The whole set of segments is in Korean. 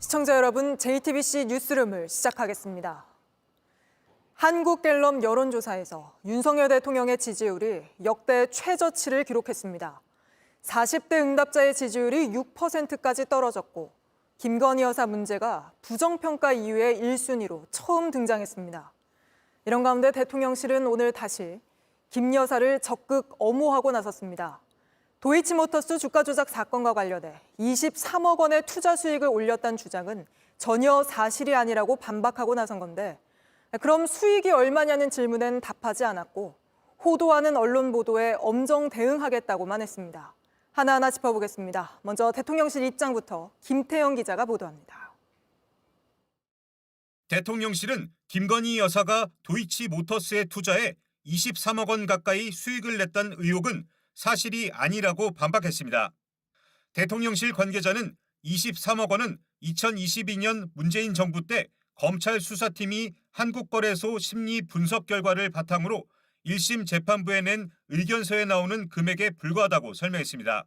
시청자 여러분, JTBC 뉴스룸을 시작하겠습니다. 한국갤럽 여론조사에서 윤석열 대통령의 지지율이 역대 최저치를 기록했습니다. 40대 응답자의 지지율이 6%까지 떨어졌고 김건희 여사 문제가 부정평가 이후에 1순위로 처음 등장했습니다. 이런 가운데 대통령실은 오늘 다시 김 여사를 적극 엄호하고 나섰습니다. 도이치모터스 주가 조작 사건과 관련해 23억 원의 투자 수익을 올렸다는 주장은 전혀 사실이 아니라고 반박하고 나선 건데, 그럼 수익이 얼마냐는 질문엔 답하지 않았고 호도하는 언론 보도에 엄정 대응하겠다고만 했습니다. 하나하나 짚어보겠습니다. 먼저 대통령실 입장부터 김태영 기자가 보도합니다. 대통령실은 김건희 여사가 도이치모터스에 투자해 23억 원 가까이 수익을 냈다는 의혹은 사실이 아니라고 반박했습니다. 대통령실 관계자는 23억 원은 2022년 문재인 정부 때 검찰 수사팀이 한국거래소 심리 분석 결과를 바탕으로 1심 재판부에 낸 의견서에 나오는 금액에 불과하다고 설명했습니다.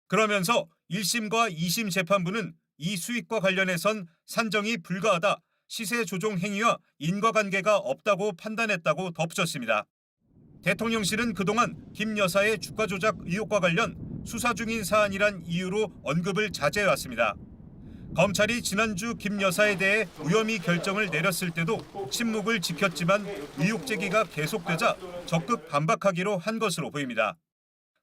그러면서 1심과 2심 재판부는 이 수익과 관련해선 산정이 불가하다, 시세 조종 행위와 인과관계가 없다고 판단했다고 덧붙였습니다. 대통령실은 그동안 김 여사의 주가 조작 의혹과 관련 수사 중인 사안이란 이유로 언급을 자제해왔습니다. 검찰이 지난주 김 여사에 대해 무혐의 결정을 내렸을 때도 침묵을 지켰지만 의혹 제기가 계속되자 적극 반박하기로 한 것으로 보입니다.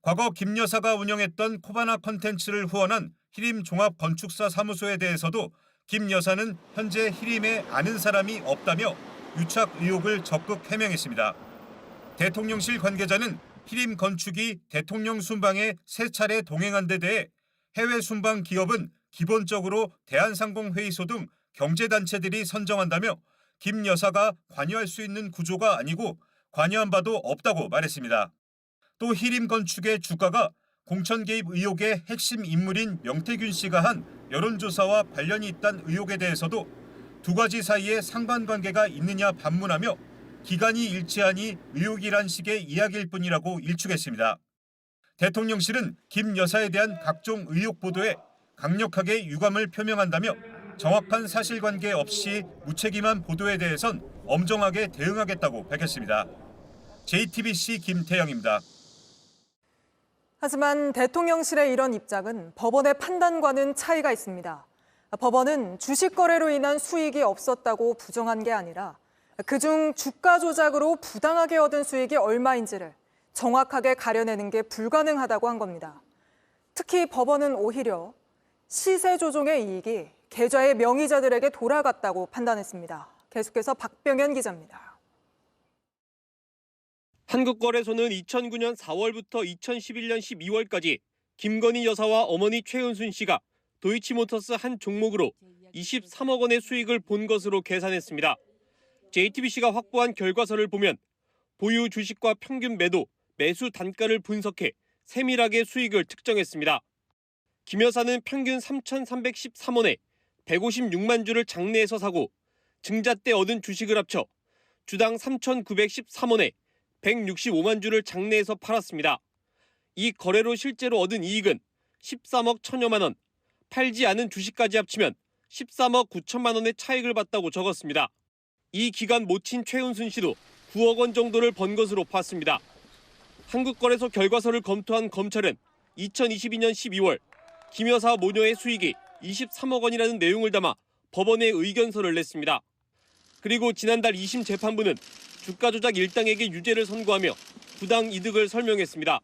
과거 김 여사가 운영했던 코바나 컨텐츠를 후원한 히림 종합건축사 사무소에 대해서도 김 여사는 현재 히림에 아는 사람이 없다며 유착 의혹을 적극 해명했습니다. 대통령실 관계자는 히림 건축이 대통령 순방에 3차례 동행한 데 대해 해외 순방 기업은 기본적으로 대한상공회의소 등 경제단체들이 선정한다며 김 여사가 관여할 수 있는 구조가 아니고 관여한 바도 없다고 말했습니다. 또 히림 건축의 주가가 공천 개입 의혹의 핵심 인물인 명태균 씨가 한 여론조사와 관련이 있다는 의혹에 대해서도 두 가지 사이에 상관관계가 있느냐 반문하며 기간이 일치하니 의혹이란 식의 이야기일 뿐이라고 일축했습니다. 대통령실은 김 여사에 대한 각종 의혹 보도에 강력하게 유감을 표명한다며 정확한 사실관계 없이 무책임한 보도에 대해선 엄정하게 대응하겠다고 밝혔습니다. JTBC 김태영입니다. 하지만 대통령실의 이런 입장은 법원의 판단과는 차이가 있습니다. 법원은 주식 거래로 인한 수익이 없었다고 부정한 게 아니라 그중 주가 조작으로 부당하게 얻은 수익이 얼마인지를 정확하게 가려내는 게 불가능하다고 한 겁니다. 특히 법원은 오히려 시세 조종의 이익이 계좌의 명의자들에게 돌아갔다고 판단했습니다. 계속해서 박병현 기자입니다. 한국거래소는 2009년 4월부터 2011년 12월까지 김건희 여사와 어머니 최은순 씨가 도이치모터스 한 종목으로 23억 원의 수익을 본 것으로 계산했습니다. JTBC가 확보한 결과서를 보면 보유 주식과 평균 매도, 매수 단가를 분석해 세밀하게 수익을 측정했습니다. 김 여사는 평균 3,313원에 156만 주를 장내에서 사고 증자 때 얻은 주식을 합쳐 주당 3,913원에 165만 주를 장내에서 팔았습니다. 이 거래로 실제로 얻은 이익은 13억 1천여만 원, 팔지 않은 주식까지 합치면 13억 9천만 원의 차익을 봤다고 적었습니다. 이 기간 모친 최은순 씨도 9억 원 정도를 번 것으로 봤습니다. 한국거래소 결과서를 검토한 검찰은 2022년 12월 김 여사 모녀의 수익이 23억 원이라는 내용을 담아 법원에 의견서를 냈습니다. 그리고 지난달 2심 재판부는 주가 조작 일당에게 유죄를 선고하며 부당 이득을 설명했습니다.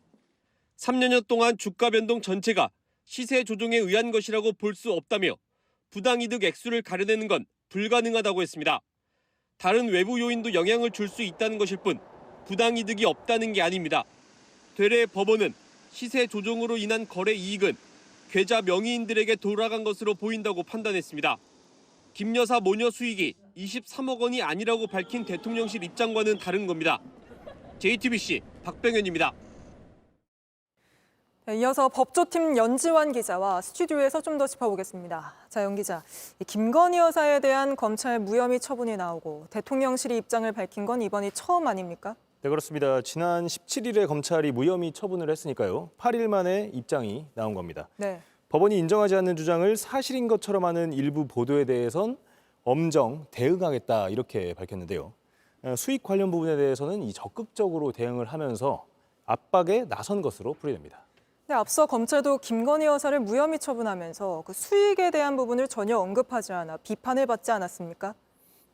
3년여 동안 주가 변동 전체가 시세 조종에 의한 것이라고 볼 수 없다며 부당 이득 액수를 가려내는 건 불가능하다고 했습니다. 다른 외부 요인도 영향을 줄 수 있다는 것일 뿐 부당 이득이 없다는 게 아닙니다. 되레 법원은 시세 조종으로 인한 거래 이익은 계좌 명의인들에게 돌아간 것으로 보인다고 판단했습니다. 김 여사 모녀 수익이 23억 원이 아니라고 밝힌 대통령실 입장과는 다른 겁니다. JTBC 박병현입니다. 이어서 법조팀 연지환 기자와 스튜디오에서 좀 더 짚어보겠습니다. 자, 연 기자, 김건희 여사에 대한 검찰 무혐의 처분이 나오고 대통령실이 입장을 밝힌 건 이번이 처음 아닙니까? 네, 그렇습니다. 지난 17일에 검찰이 무혐의 처분을 했으니까요. 8일 만에 입장이 나온 겁니다. 네. 법원이 인정하지 않는 주장을 사실인 것처럼 하는 일부 보도에 대해선 엄정 대응하겠다 이렇게 밝혔는데요. 수익 관련 부분에 대해서는 적극적으로 대응을 하면서 압박에 나선 것으로 풀이됩니다. 네, 앞서 검찰도 김건희 여사를 무혐의 처분하면서 그 수익에 대한 부분을 전혀 언급하지 않아 비판을 받지 않았습니까?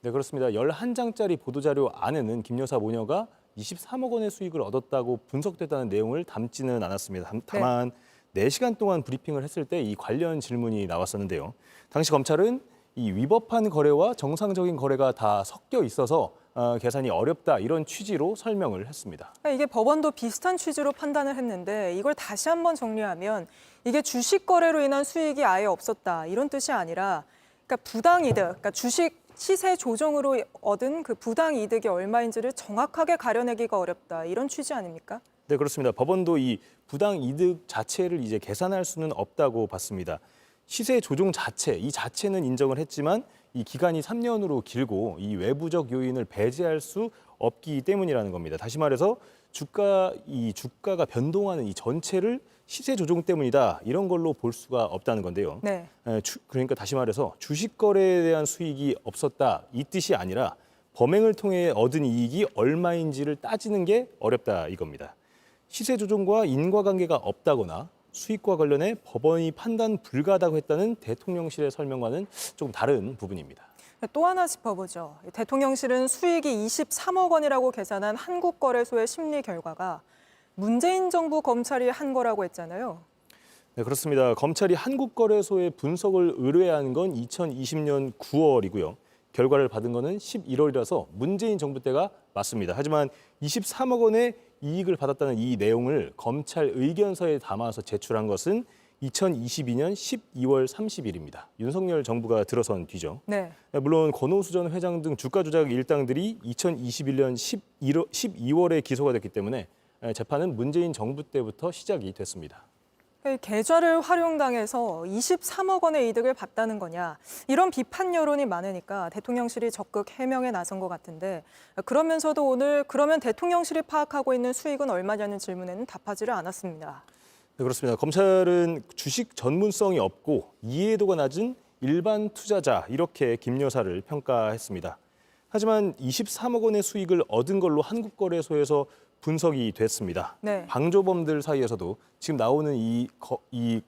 네, 그렇습니다. 11장짜리 보도자료 안에는 김 여사 모녀가 23억 원의 수익을 얻었다고 분석됐다는 내용을 담지는 않았습니다. 다만 4시간 동안 브리핑을 했을 때 이 관련 질문이 나왔었는데요. 당시 검찰은 이 위법한 거래와 정상적인 거래가 다 섞여 있어서 계산이 어렵다 이런 취지로 설명을 했습니다. 이게 법원도 비슷한 취지로 판단을 했는데 이걸 다시 한번 정리하면 이게 주식 거래로 인한 수익이 아예 없었다 이런 뜻이 아니라 그러니까 부당이득, 그러니까 주식 시세 조정으로 얻은 그 부당 이득이 얼마인지를 정확하게 가려내기가 어렵다 이런 취지 아닙니까? 네, 그렇습니다. 법원도 이 부당 이득 자체를 이제 계산할 수는 없다고 봤습니다. 시세 조정 자체, 이 자체는 인정을 했지만 이 기간이 3년으로 길고 이 외부적 요인을 배제할 수 없기 때문이라는 겁니다. 다시 말해서 주가가 변동하는 이 전체를 시세 조정 때문이다 이런 걸로 볼 수가 없다는 건데요. 네. 그러니까 다시 말해서 주식 거래에 대한 수익이 없었다 이 뜻이 아니라 범행을 통해 얻은 이익이 얼마인지를 따지는 게 어렵다 이겁니다. 시세 조정과 인과관계가 없다거나 수익과 관련해 법원이 판단 불가하다고 했다는 대통령실의 설명과는 조금 다른 부분입니다. 또 하나 짚어보죠. 대통령실은 수익이 23억 원이라고 계산한 한국거래소의 심리 결과가 문재인 정부 검찰이 한 거라고 했잖아요. 네, 그렇습니다. 검찰이 한국거래소에 분석을 의뢰한 건 2020년 9월이고요. 결과를 받은 거는 11월이라서 문재인 정부 때가 맞습니다. 하지만 23억 원의 이익을 받았다는 이 내용을 검찰 의견서에 담아서 제출한 것은 2022년 12월 30일입니다. 윤석열 정부가 들어선 뒤죠. 네. 물론 권오수 전 회장 등 주가 조작 일당들이 2021년 12월에 기소가 됐기 때문에 재판은 문재인 정부 때부터 시작이 됐습니다. 계좌를 활용당해서 23억 원의 이득을 봤다는 거냐 이런 비판 여론이 많으니까 대통령실이 적극 해명에 나선 것 같은데 그러면서도 오늘 그러면 대통령실이 파악하고 있는 수익은 얼마냐는 질문에는 답하지를 않았습니다. 네, 그렇습니다. 검찰은 주식 전문성이 없고 이해도가 낮은 일반 투자자 이렇게 김 여사를 평가했습니다. 하지만 23억 원의 수익을 얻은 걸로 한국거래소에서 분석이 됐습니다. 네. 방조범들 사이에서도 지금 나오는 이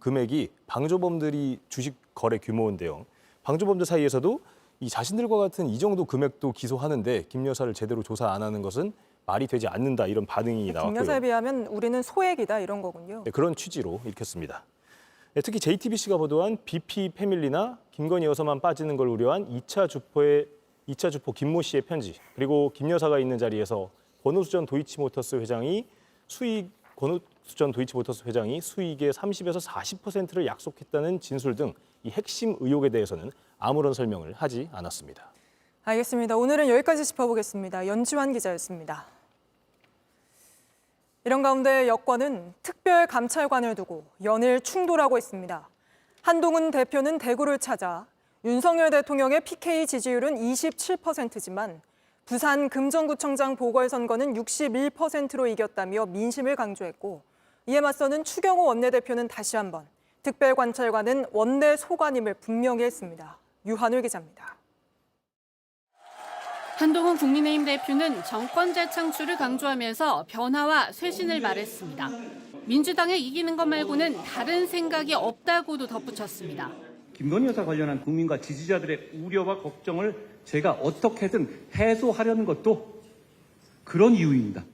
금액이 방조범들이 주식 거래 규모인데요. 방조범들 사이에서도 이 자신들과 같은 이 정도 금액도 기소하는데 김 여사를 제대로 조사 안 하는 것은 말이 되지 않는다 이런 반응이 나왔고요. 김 여사에 비하면 우리는 소액이다 이런 거군요. 네, 그런 취지로 읽혔습니다. 네, 특히 JTBC가 보도한 BP 패밀리나 김건희 여사만 빠지는 걸 우려한 2차 주포 김모 씨의 편지 그리고 김 여사가 있는 자리에서 권오수 전 도이치모터스 회장이 수익의 30에서 40%를 약속했다는 진술 등 이 핵심 의혹에 대해서는 아무런 설명을 하지 않았습니다. 알겠습니다. 오늘은 여기까지 짚어보겠습니다. 연지환 기자였습니다. 이런 가운데 여권은 특별감찰관을 두고 연일 충돌하고 있습니다. 한동훈 대표는 대구를 찾아 윤석열 대통령의 PK 지지율은 27%지만 부산 금정구청장 보궐선거는 61%로 이겼다며 민심을 강조했고 이에 맞서는 추경호 원내대표는 다시 한번 특별관찰관은 원내 소관임을 분명히 했습니다. 유한울 기자입니다. 한동훈 국민의힘 대표는 정권 재창출을 강조하면서 변화와 쇄신을 말했습니다. 민주당에 이기는 것 말고는 다른 생각이 없다고도 덧붙였습니다. 김건희 여사 관련한 국민과 지지자들의 우려와 걱정을 제가 어떻게든 해소하려는 것도 그런 이유입니다.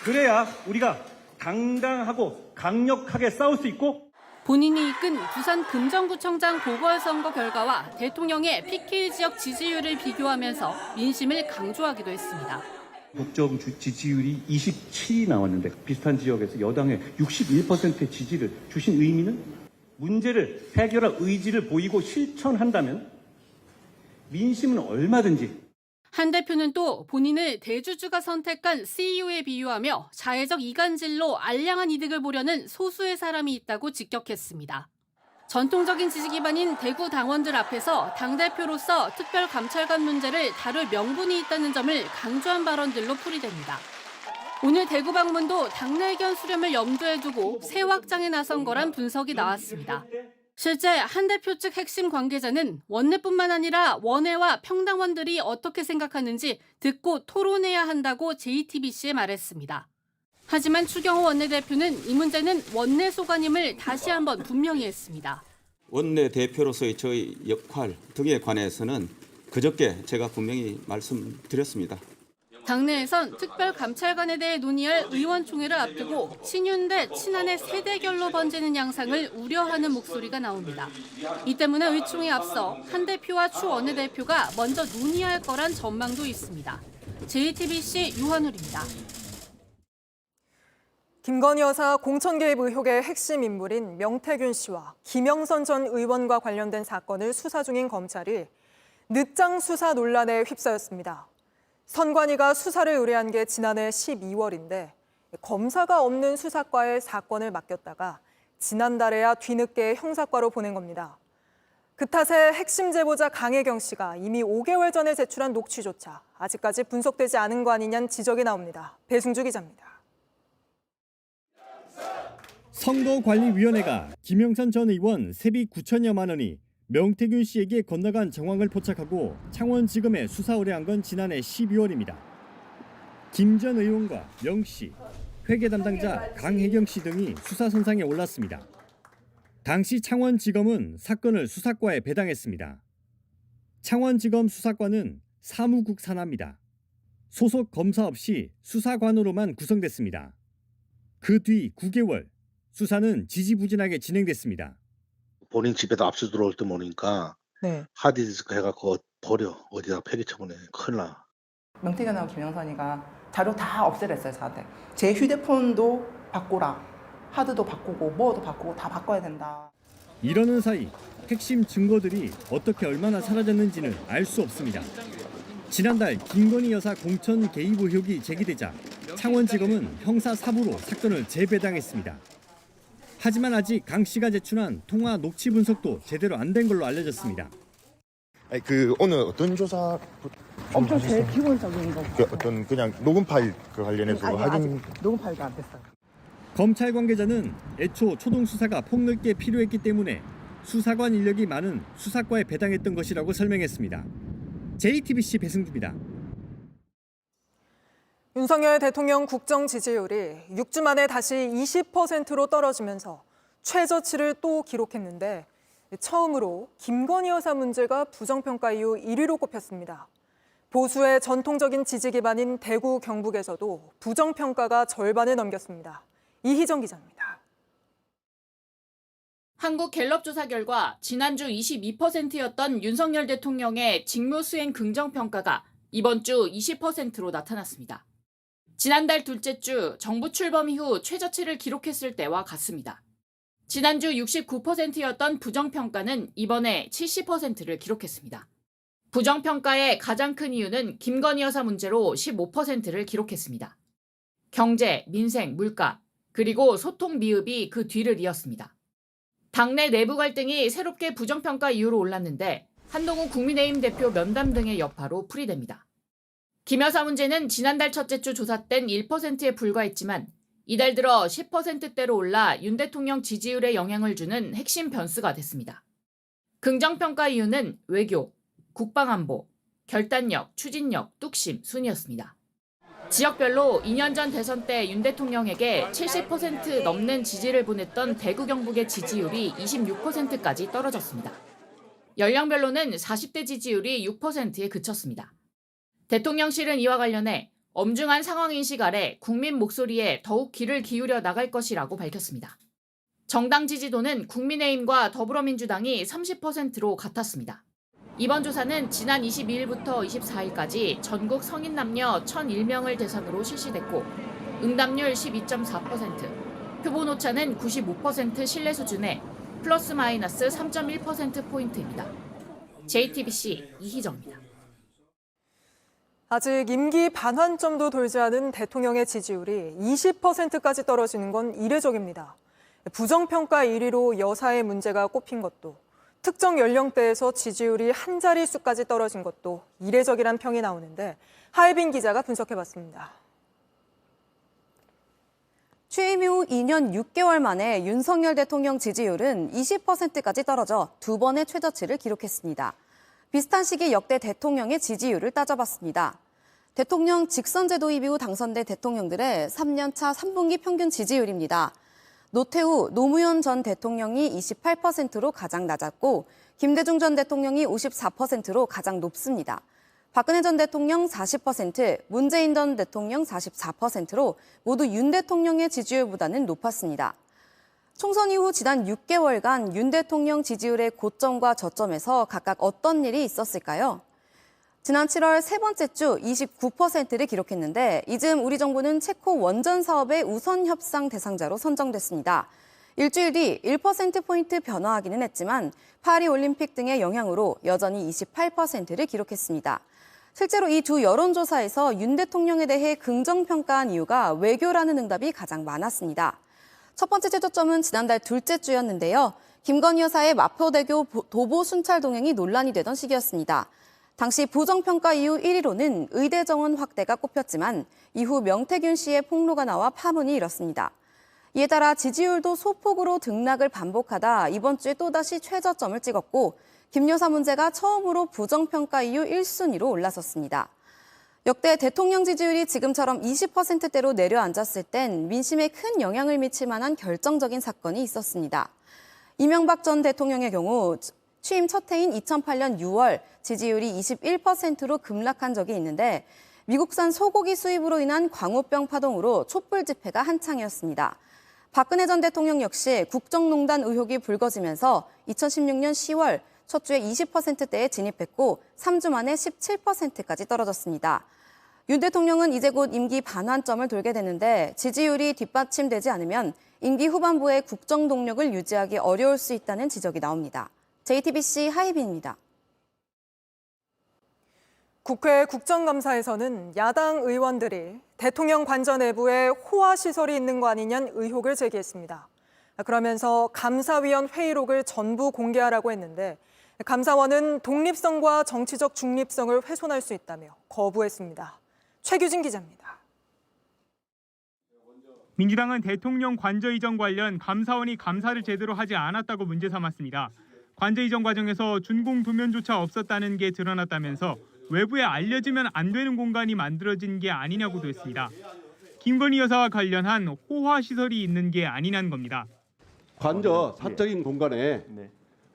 그래야 우리가 당당하고 강력하게 싸울 수 있고 본인이 이끈 부산 금정구청장 보궐선거 결과와 대통령의 PK 지역 지지율을 비교하면서 민심을 강조하기도 했습니다. 국정 지지율이 27이 나왔는데 비슷한 지역에서 여당에 61%의 지지를 주신 의미는 문제를 해결할 의지를 보이고 실천한다면 민심은 얼마든지. 한 대표는 또 본인을 대주주가 선택한 CEO에 비유하며 자해적 이간질로 알량한 이득을 보려는 소수의 사람이 있다고 직격했습니다. 전통적인 지지 기반인 대구 당원들 앞에서 당대표로서 특별감찰관 문제를 다룰 명분이 있다는 점을 강조한 발언들로 풀이됩니다. 오늘 대구 방문도 당내 의견 수렴을 염두에 두고 새 확장에 나선 거란 분석이 나왔습니다. 실제 한 대표 측 핵심 관계자는 원내뿐만 아니라 원외와 평당원들이 어떻게 생각하는지 듣고 토론해야 한다고 JTBC에 말했습니다. 하지만 추경호 원내대표는 이 문제는 원내 소관임을 다시 한번 분명히 했습니다. 원내대표로서의 저희 역할 등에 관해서는 그저께 제가 분명히 말씀드렸습니다. 당내에선 특별감찰관에 대해 논의할 의원총회를 앞두고 친윤 대 친한의 세대결로 번지는 양상을 우려하는 목소리가 나옵니다. 이 때문에 의총에 앞서 한 대표와 추 원내대표가 먼저 논의할 거란 전망도 있습니다. JTBC 유한울입니다. 김건희 여사 공천 개입 의혹의 핵심 인물인 명태균 씨와 김영선 전 의원과 관련된 사건을 수사 중인 검찰이 늦장 수사 논란에 휩싸였습니다. 선관위가 수사를 의뢰한 게 지난해 12월인데 검사가 없는 수사과에 사건을 맡겼다가 지난달에야 뒤늦게 형사과로 보낸 겁니다. 그 탓에 핵심 제보자 강혜경 씨가 이미 5개월 전에 제출한 녹취조차 아직까지 분석되지 않은 거 아니냐는 지적이 나옵니다. 배승주 기자입니다. 선거관리위원회가 김영선 전 의원 세비 9천여만 원이 명태균 씨에게 건너간 정황을 포착하고 창원지검에 수사 의뢰한 건 지난해 12월입니다. 김 전 의원과 명 씨, 회계 담당자 강혜경 씨 등이 수사 선상에 올랐습니다. 당시 창원지검은 사건을 수사과에 배당했습니다. 창원지검 수사과는 사무국 산하입니다. 소속 검사 없이 수사관으로만 구성됐습니다. 그 뒤 9개월, 수사는 지지부진하게 진행됐습니다. 본인 집에도 압수 들어올 때 모르니까 하드디스크 해갖고 버려. 어디다 폐기 처분해. 큰일 나. 명태균하고 김영선이가 자료 다 없애랬어요, 저한테. 제 휴대폰도 바꾸라. 하드도 바꾸고 뭐도 바꾸고 다 바꿔야 된다. 이러는 사이 핵심 증거들이 어떻게 얼마나 사라졌는지는 알 수 없습니다. 지난달 김건희 여사 공천 개입 의혹이 제기되자 창원지검은 형사 4부로 사건을 재배당했습니다. 하지만 아직 강 씨가 제출한 통화 녹취 분석도 제대로 안 된 걸로 알려졌습니다. 오늘 어떤 조사? 엄청 제일 기본적인 거. 어떤 그냥 녹음 파일 관련해서 아직 녹음 파일도 안 됐어요. 검찰 관계자는 애초 초동 수사가 폭넓게 필요했기 때문에 수사관 인력이 많은 수사과에 배당했던 것이라고 설명했습니다. JTBC 배승주입니다. 윤석열 대통령 국정 지지율이 6주 만에 다시 20%로 떨어지면서 최저치를 또 기록했는데 처음으로 김건희 여사 문제가 부정평가 이후 1위로 꼽혔습니다. 보수의 전통적인 지지 기반인 대구, 경북에서도 부정평가가 절반을 넘겼습니다. 이희정 기자입니다. 한국갤럽 조사 결과 지난주 22%였던 윤석열 대통령의 직무수행 긍정평가가 이번 주 20%로 나타났습니다. 지난달 둘째 주 정부 출범 이후 최저치를 기록했을 때와 같습니다. 지난주 69%였던 부정평가는 이번에 70%를 기록했습니다. 부정평가의 가장 큰 이유는 김건희 여사 문제로 15%를 기록했습니다. 경제, 민생, 물가, 그리고 소통 미흡이 그 뒤를 이었습니다. 당내 내부 갈등이 새롭게 부정평가 이유로 올랐는데 한동훈 국민의힘 대표 면담 등의 여파로 풀이됩니다. 김 여사 문제는 지난달 첫째 주 조사 땐 1%에 불과했지만 이달 들어 10%대로 올라 윤 대통령 지지율에 영향을 주는 핵심 변수가 됐습니다. 긍정평가 이유는 외교, 국방안보, 결단력, 추진력, 뚝심 순이었습니다. 지역별로 2년 전 대선 때 윤 대통령에게 70% 넘는 지지를 보냈던 대구 경북의 지지율이 26%까지 떨어졌습니다. 연령별로는 40대 지지율이 6%에 그쳤습니다. 대통령실은 이와 관련해 엄중한 상황인식 아래 국민 목소리에 더욱 귀를 기울여 나갈 것이라고 밝혔습니다. 정당 지지도는 국민의힘과 더불어민주당이 30%로 같았습니다. 이번 조사는 지난 22일부터 24일까지 전국 성인 남녀 1,001명을 대상으로 실시됐고 응답률 12.4%, 표본 오차는 95% 신뢰 수준에 플러스 마이너스 3.1%포인트입니다. JTBC 이희정입니다. 아직 임기 반환점도 돌지 않은 대통령의 지지율이 20%까지 떨어지는 건 이례적입니다. 부정평가 1위로 여사의 문제가 꼽힌 것도, 특정 연령대에서 지지율이 한 자릿수까지 떨어진 것도 이례적이란 평이 나오는데 하예빈 기자가 분석해봤습니다. 취임 이후 2년 6개월 만에 윤석열 대통령 지지율은 20%까지 떨어져 두 번의 최저치를 기록했습니다. 비슷한 시기 역대 대통령의 지지율을 따져봤습니다. 대통령 직선제 도입 이후 당선된 대통령들의 3년차 3분기 평균 지지율입니다. 노태우, 노무현 전 대통령이 28%로 가장 낮았고 김대중 전 대통령이 54%로 가장 높습니다. 박근혜 전 대통령 40%, 문재인 전 대통령 44%로 모두 윤 대통령의 지지율보다는 높았습니다. 총선 이후 지난 6개월간 윤 대통령 지지율의 고점과 저점에서 각각 어떤 일이 있었을까요? 지난 7월 세 번째 주 29%를 기록했는데 이즘 우리 정부는 체코 원전 사업의 우선 협상 대상자로 선정됐습니다. 일주일 뒤 1%포인트 변화하기는 했지만 파리올림픽 등의 영향으로 여전히 28%를 기록했습니다. 실제로 이 두 여론조사에서 윤 대통령에 대해 긍정평가한 이유가 외교라는 응답이 가장 많았습니다. 첫 번째 최저점은 지난달 둘째 주였는데요. 김건희 여사의 마포대교 도보 순찰 동행이 논란이 되던 시기였습니다. 당시 부정평가 이후 1위로는 의대 정원 확대가 꼽혔지만 이후 명태균 씨의 폭로가 나와 파문이 일었습니다. 이에 따라 지지율도 소폭으로 등락을 반복하다 이번 주에 또다시 최저점을 찍었고 김 여사 문제가 처음으로 부정평가 이후 1순위로 올라섰습니다. 역대 대통령 지지율이 지금처럼 20%대로 내려앉았을 땐 민심에 큰 영향을 미칠 만한 결정적인 사건이 있었습니다. 이명박 전 대통령의 경우 취임 첫 해인 2008년 6월 지지율이 21%로 급락한 적이 있는데 미국산 소고기 수입으로 인한 광우병 파동으로 촛불 집회가 한창이었습니다. 박근혜 전 대통령 역시 국정농단 의혹이 불거지면서 2016년 10월 첫 주에 20%대에 진입했고 3주 만에 17%까지 떨어졌습니다. 윤 대통령은 이제 곧 임기 반환점을 돌게 되는데 지지율이 뒷받침되지 않으면 임기 후반부에 국정 동력을 유지하기 어려울 수 있다는 지적이 나옵니다. JTBC 하이빈입니다. 국회 국정감사에서는 야당 의원들이 대통령 관저 내부에 호화시설이 있는 거 아니냐는 의혹을 제기했습니다. 그러면서 감사위원 회의록을 전부 공개하라고 했는데 감사원은 독립성과 정치적 중립성을 훼손할 수 있다며 거부했습니다. 최규진 기자입니다. 민주당은 대통령 관저 이전 관련 감사원이 감사를 제대로 하지 않았다고 문제 삼았습니다. 관저 이전 과정에서 준공 도면조차 없었다는 게 드러났다면서 외부에 알려지면 안 되는 공간이 만들어진 게 아니냐고도 했습니다. 김건희 여사와 관련한 호화시설이 있는 게 아니냐는 겁니다. 관저 사적인 공간에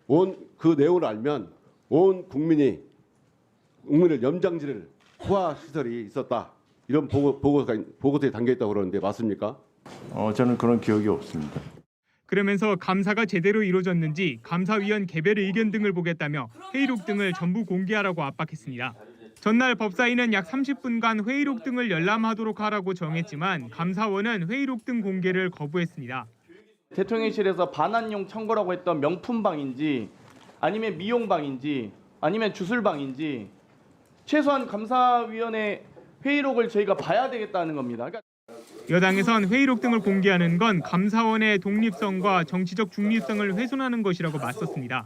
온 그 내용을 알면 온 국민을 염장지를 호화시설이 있었다. 이런 보고서에 담겨있다고 그러는데 맞습니까? 저는 그런 기억이 없습니다. 그러면서 감사가 제대로 이루어졌는지 감사위원 개별 의견 등을 보겠다며 회의록 등을 전부 공개하라고 압박했습니다. 전날 법사위는 약 30분간 회의록 등을 열람하도록 하라고 정했지만 감사원은 회의록 등 공개를 거부했습니다. 대통령실에서 반환용 청구라고 했던 명품방인지 아니면 미용방인지 아니면 주술방인지 최소한 감사위원회 회의록을 저희가 봐야 되겠다는 겁니다. 여당에선 회의록 등을 공개하는 건 감사원의 독립성과 정치적 중립성을 훼손하는 것이라고 맞섰습니다.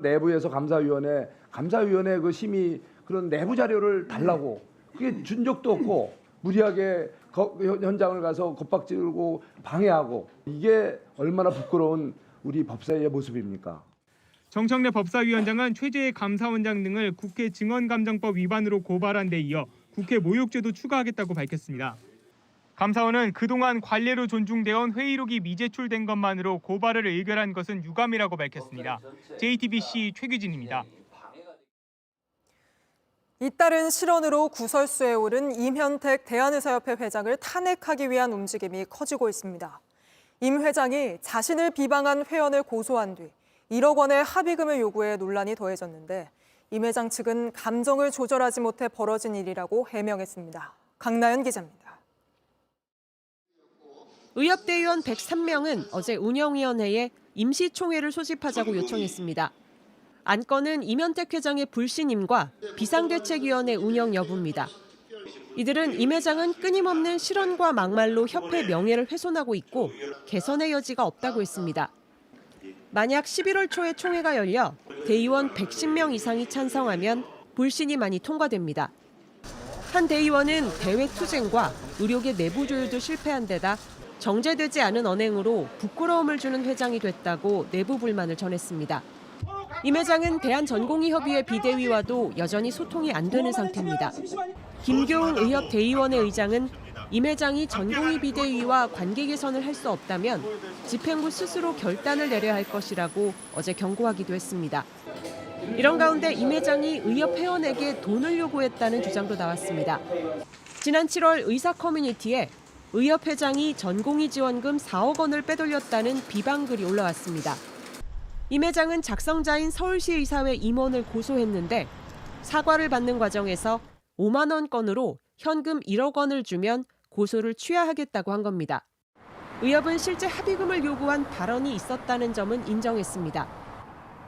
내부에서 감사위원회 그 심의 그런 내부 자료를 달라고 그게 준 적도 없고 무리하게 현장을 가서 겁박질고 방해하고 이게 얼마나 부끄러운 우리 법사위의 모습입니까? 정청래 법사위원장은 최재해 감사원장 등을 국회 증언감정법 위반으로 고발한 데 이어 국회 모욕죄도 추가하겠다고 밝혔습니다. 감사원은 그동안 관례로 존중되어 회의록이 미제출된 것만으로 고발을 의결한 것은 유감이라고 밝혔습니다. JTBC 최규진입니다. 잇따른 실언으로 구설수에 오른 임현택 대한의사협회 회장을 탄핵하기 위한 움직임이 커지고 있습니다. 임 회장이 자신을 비방한 회원을 고소한 뒤 1억 원의 합의금을 요구해 논란이 더해졌는데 임 회장 측은 감정을 조절하지 못해 벌어진 일이라고 해명했습니다. 강나연 기자입니다. 의협대의원 103명은 어제 운영위원회에 임시총회를 소집하자고 요청했습니다. 안건은 임현택 회장의 불신임과 비상대책위원회 운영 여부입니다. 이들은 임 회장은 끊임없는 실언과 막말로 협회 명예를 훼손하고 있고 개선의 여지가 없다고 했습니다. 만약 11월 초에 총회가 열려 대의원 110명 이상이 찬성하면 불신임안이 통과됩니다. 한 대의원은 대외 투쟁과 의료계 내부 조율도 실패한 데다 정제되지 않은 언행으로 부끄러움을 주는 회장이 됐다고 내부 불만을 전했습니다. 임 회장은 대한전공의협의회 비대위와도 여전히 소통이 안 되는 상태입니다. 김교웅 의협대의원회 의장은 임 회장이 전공의 비대위와 관계 개선을 할 수 없다면 집행부 스스로 결단을 내려야 할 것이라고 어제 경고하기도 했습니다. 이런 가운데 임 회장이 의협 회원에게 돈을 요구했다는 주장도 나왔습니다. 지난 7월 의사 커뮤니티에 의협 회장이 전공의 지원금 4억 원을 빼돌렸다는 비방글이 올라왔습니다. 임 회장은 작성자인 서울시의사회 임원을 고소했는데 사과를 받는 과정에서 5만 원권으로 현금 1억 원을 주면 고소를 취하하겠다고 한 겁니다. 의협은 실제 합의금을 요구한 발언이 있었다는 점은 인정했습니다.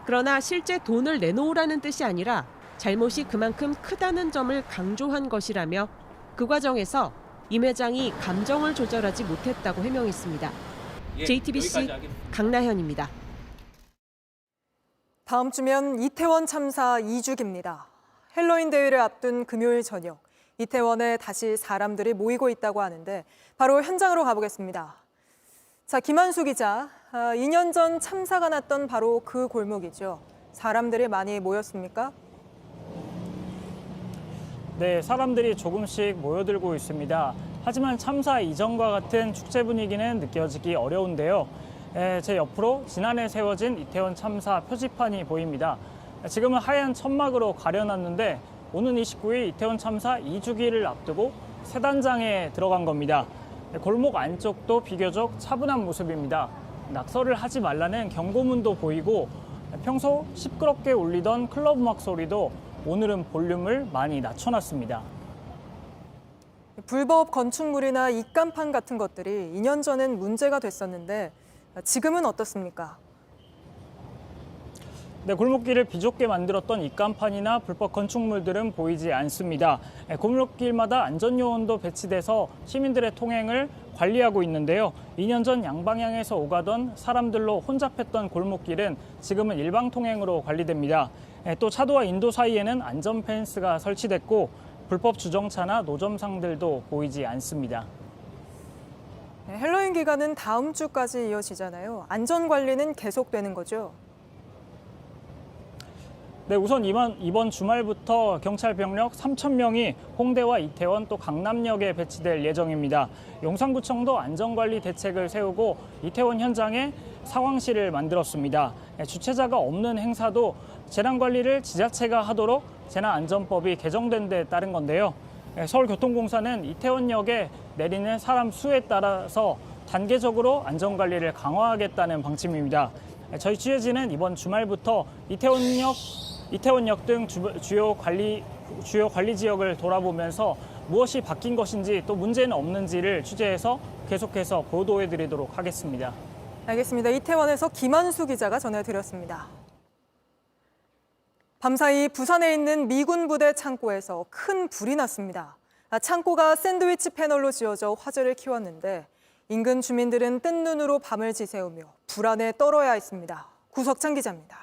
그러나 실제 돈을 내놓으라는 뜻이 아니라 잘못이 그만큼 크다는 점을 강조한 것이라며 그 과정에서 임 회장이 감정을 조절하지 못했다고 해명했습니다. JTBC 강나현입니다. 다음 주면 이태원 참사 2주기입니다. 헬로윈 대회를 앞둔 금요일 저녁, 이태원에 다시 사람들이 모이고 있다고 하는데 바로 현장으로 가보겠습니다. 자, 김한수 기자, 2년 전 참사가 났던 바로 그 골목이죠. 사람들이 많이 모였습니까? 네, 사람들이 조금씩 모여들고 있습니다. 하지만 참사 이전과 같은 축제 분위기는 느껴지기 어려운데요. 제 옆으로 지난해 세워진 이태원 참사 표지판이 보입니다. 지금은 하얀 천막으로 가려놨는데 오는 29일 이태원 참사 2주기를 앞두고 세단장에 들어간 겁니다. 골목 안쪽도 비교적 차분한 모습입니다. 낙서를 하지 말라는 경고문도 보이고 평소 시끄럽게 울리던 클럽 음악 소리도 오늘은 볼륨을 많이 낮춰놨습니다. 불법 건축물이나 입간판 같은 것들이 2년 전엔 문제가 됐었는데 지금은 어떻습니까? 네, 골목길을 비좁게 만들었던 입간판이나 불법 건축물들은 보이지 않습니다. 골목길마다 안전요원도 배치돼서 시민들의 통행을 관리하고 있는데요. 2년 전 양방향에서 오가던 사람들로 혼잡했던 골목길은 지금은 일방통행으로 관리됩니다. 또 차도와 인도 사이에는 안전 펜스가 설치됐고 불법 주정차나 노점상들도 보이지 않습니다. 헬로윈 기간은 다음 주까지 이어지잖아요. 안전관리는 계속되는 거죠? 네, 우선 이번 주말부터 경찰 병력 3,000명이 홍대와 이태원 또 강남역에 배치될 예정입니다. 용산구청도 안전관리 대책을 세우고 이태원 현장에 상황실을 만들었습니다. 주최자가 없는 행사도 재난관리를 지자체가 하도록 재난안전법이 개정된 데 따른 건데요. 서울교통공사는 이태원역에 내리는 사람 수에 따라서 단계적으로 안전관리를 강화하겠다는 방침입니다. 저희 취재진은 이번 주말부터 이태원역 등 주요 관리 지역을 돌아보면서 무엇이 바뀐 것인지 또 문제는 없는지를 취재해서 계속해서 보도해드리도록 하겠습니다. 알겠습니다. 이태원에서 김한수 기자가 전해드렸습니다. 밤사이 부산에 있는 미군 부대 창고에서 큰 불이 났습니다. 창고가 샌드위치 패널로 지어져 화재를 키웠는데 인근 주민들은 뜬 눈으로 밤을 지새우며 불안에 떨어야 했습니다. 구석찬 기자입니다.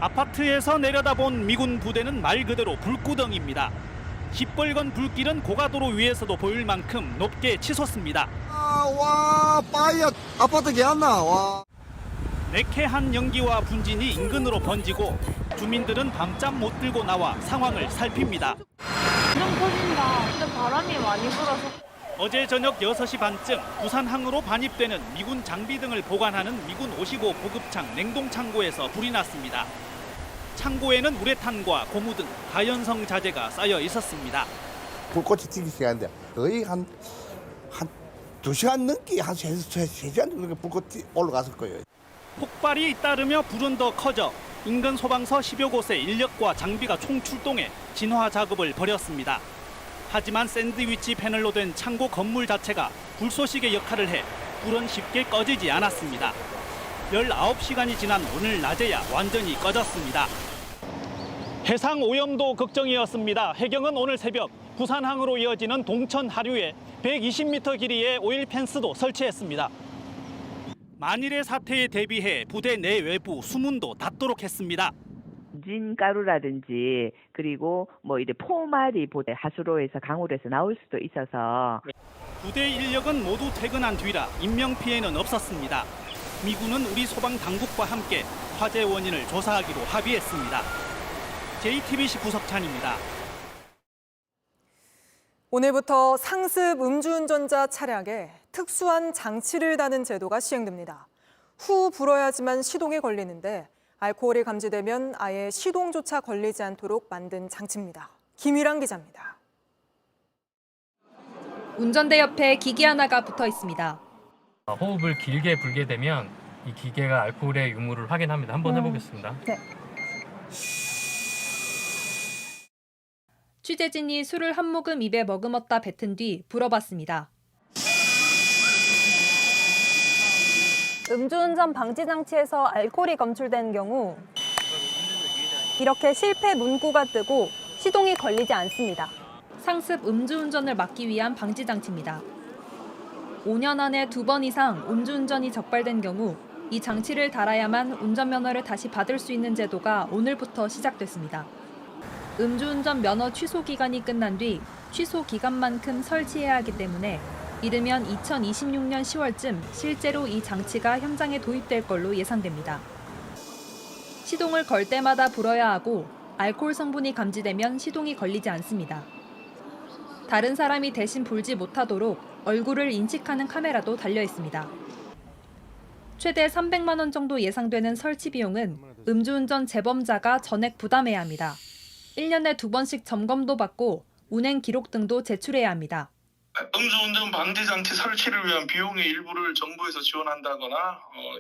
아파트에서 내려다본 미군 부대는 말 그대로 불구덩이입니다. 시뻘건 불길은 고가도로 위에서도 보일 만큼 높게 치솟습니다. 와, 빠이야, 아파트 개안나, 와. 내케한 연기와 분진이 인근으로 번지고 주민들은 밤잠 못 들고 나와 상황을 살핍니다. 좀 터진다. 근데 바람이 많이 불어서. 어제 저녁 6시 반쯤 부산항으로 반입되는 미군 장비 등을 보관하는 미군 55 보급창 냉동창고에서 불이 났습니다. 창고에는 우레탄과 고무 등 다연성 자재가 쌓여 있었습니다. 불꽃이 튀기 시간인데 거의 한 2시간 넘게 한 3시간 정도 불꽃이 올라갔을 거예요. 폭발이 잇따르며 불은 더 커져 인근 소방서 10여 곳의 인력과 장비가 총출동해 진화 작업을 벌였습니다. 하지만 샌드위치 패널로 된 창고 건물 자체가 불쏘시개 역할을 해 불은 쉽게 꺼지지 않았습니다. 19시간이 지난 오늘 낮에야 완전히 꺼졌습니다. 해상 오염도 걱정이었습니다. 해경은 오늘 새벽 부산항으로 이어지는 동천 하류에 120m 길이의 오일 펜스도 설치했습니다. 만일의 사태에 대비해 부대 내 외부 수문도 닫도록 했습니다. 진가루라든지 그리고 뭐 이제 포말이 하수로에서 강우로에서 나올 수도 있어서 부대 인력은 모두 퇴근한 뒤라 인명피해는 없었습니다. 미군은 우리 소방 당국과 함께 화재 원인을 조사하기로 합의했습니다. JTBC 구석찬입니다. 오늘부터 상습 음주운전자 차량에 특수한 장치를 다는 제도가 시행됩니다. 후 불어야지만 시동이 걸리는데 알코올이 감지되면 아예 시동조차 걸리지 않도록 만든 장치입니다. 김희랑 기자입니다. 운전대 옆에 기기 하나가 붙어 있습니다. 호흡을 길게 불게 되면 이 기계가 알코올의 유무를 확인합니다. 한번 해보겠습니다. 네. 취재진이 술을 한 모금 입에 머금었다 뱉은 뒤 불어봤습니다. 음주운전 방지 장치에서 알코올이 검출된 경우 이렇게 실패 문구가 뜨고 시동이 걸리지 않습니다. 상습 음주운전을 막기 위한 방지 장치입니다. 5년 안에 2번 이상 음주운전이 적발된 경우 이 장치를 달아야만 운전면허를 다시 받을 수 있는 제도가 오늘부터 시작됐습니다. 음주운전 면허 취소 기간이 끝난 뒤 취소 기간만큼 설치해야 하기 때문에 이르면 2026년 10월쯤 실제로 이 장치가 현장에 도입될 걸로 예상됩니다. 시동을 걸 때마다 불어야 하고 알코올 성분이 감지되면 시동이 걸리지 않습니다. 다른 사람이 대신 불지 못하도록 얼굴을 인식하는 카메라도 달려 있습니다. 최대 300만 원 정도 예상되는 설치 비용은 음주운전 재범자가 전액 부담해야 합니다. 1년에 2번씩 점검도 받고 운행 기록 등도 제출해야 합니다. 음주운전 방지 장치 설치를 위한 비용의 일부를 정부에서 지원한다거나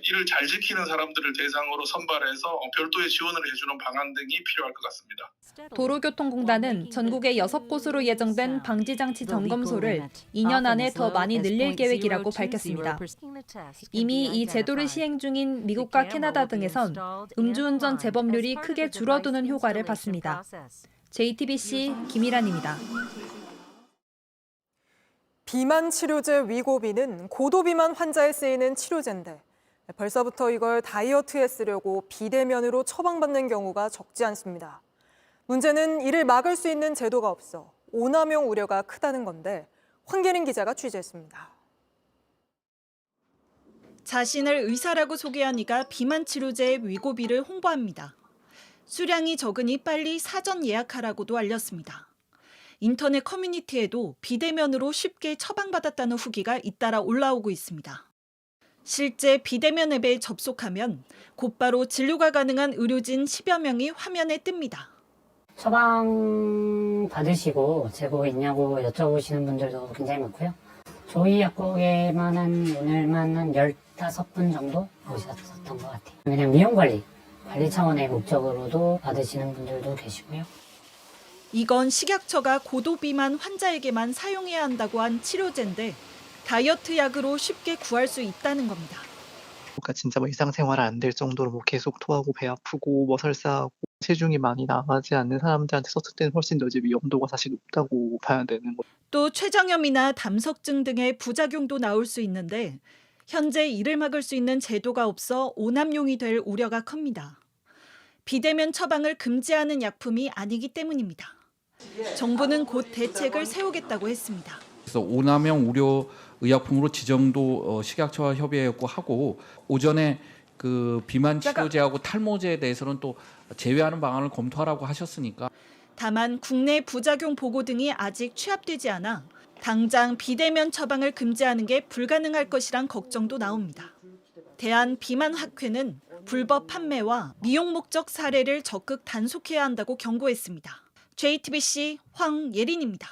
이를 잘 지키는 사람들을 대상으로 선발해서 별도의 지원을 해주는 방안 등이 필요할 것 같습니다. 도로교통공단은 전국에 6곳으로 예정된 방지장치 점검소를 2년 안에 더 많이 늘릴 계획이라고 밝혔습니다. 이미 이 제도를 시행 중인 미국과 캐나다 등에선 음주운전 재범률이 크게 줄어드는 효과를 봤습니다. JTBC 김희란입니다. 비만 치료제 위고비는 고도비만 환자에 쓰이는 치료제인데 벌써부터 이걸 다이어트에 쓰려고 비대면으로 처방받는 경우가 적지 않습니다. 문제는 이를 막을 수 있는 제도가 없어 오남용 우려가 크다는 건데 황계린 기자가 취재했습니다. 자신을 의사라고 소개한 이가 비만 치료제의 위고비를 홍보합니다. 수량이 적으니 빨리 사전 예약하라고도 알렸습니다. 인터넷 커뮤니티에도 비대면으로 쉽게 처방받았다는 후기가 잇따라 올라오고 있습니다. 실제 비대면 앱에 접속하면 곧바로 진료가 가능한 의료진 10여 명이 화면에 뜹니다. 처방 받으시고 재고 있냐고 여쭤보시는 분들도 굉장히 많고요. 저희 약국에만 오늘만 한 15분 정도 오셨던 것 같아요. 그냥 미용관리 차원의 목적으로도 받으시는 분들도 계시고요. 이건 식약처가 고도비만 환자에게만 사용해야 한다고 한 치료제인데 다이어트 약으로 쉽게 구할 수 있다는 겁니다. 그러니까 진짜 뭐 일상생활 안 될 정도로 뭐 계속 토하고 배 아프고 뭐 설사하고 체중이 많이 나가지 않는 사람들한테 썼을 때는 훨씬 더 이제 위험도가 사실 높다고 봐야 되는 거죠. 또 췌장염이나 담석증 등의 부작용도 나올 수 있는데 현재 이를 막을 수 있는 제도가 없어 오남용이 될 우려가 큽니다. 비대면 처방을 금지하는 약품이 아니기 때문입니다. 정부는 곧 대책을 세우겠다고 했습니다. 그래서 오남용 의료 의약품으로 지정도 식약처와 협의했고 하고 오전에 그 비만 치료제하고 탈모제에 대해서는 또 제외하는 방안을 검토하라고 하셨으니까. 다만 국내 부작용 보고 등이 아직 취합되지 않아 당장 비대면 처방을 금지하는 게 불가능할 것이란 걱정도 나옵니다. 대한비만학회는 불법 판매와 미용 목적 사례를 적극 단속해야 한다고 경고했습니다. JTBC 황예린입니다.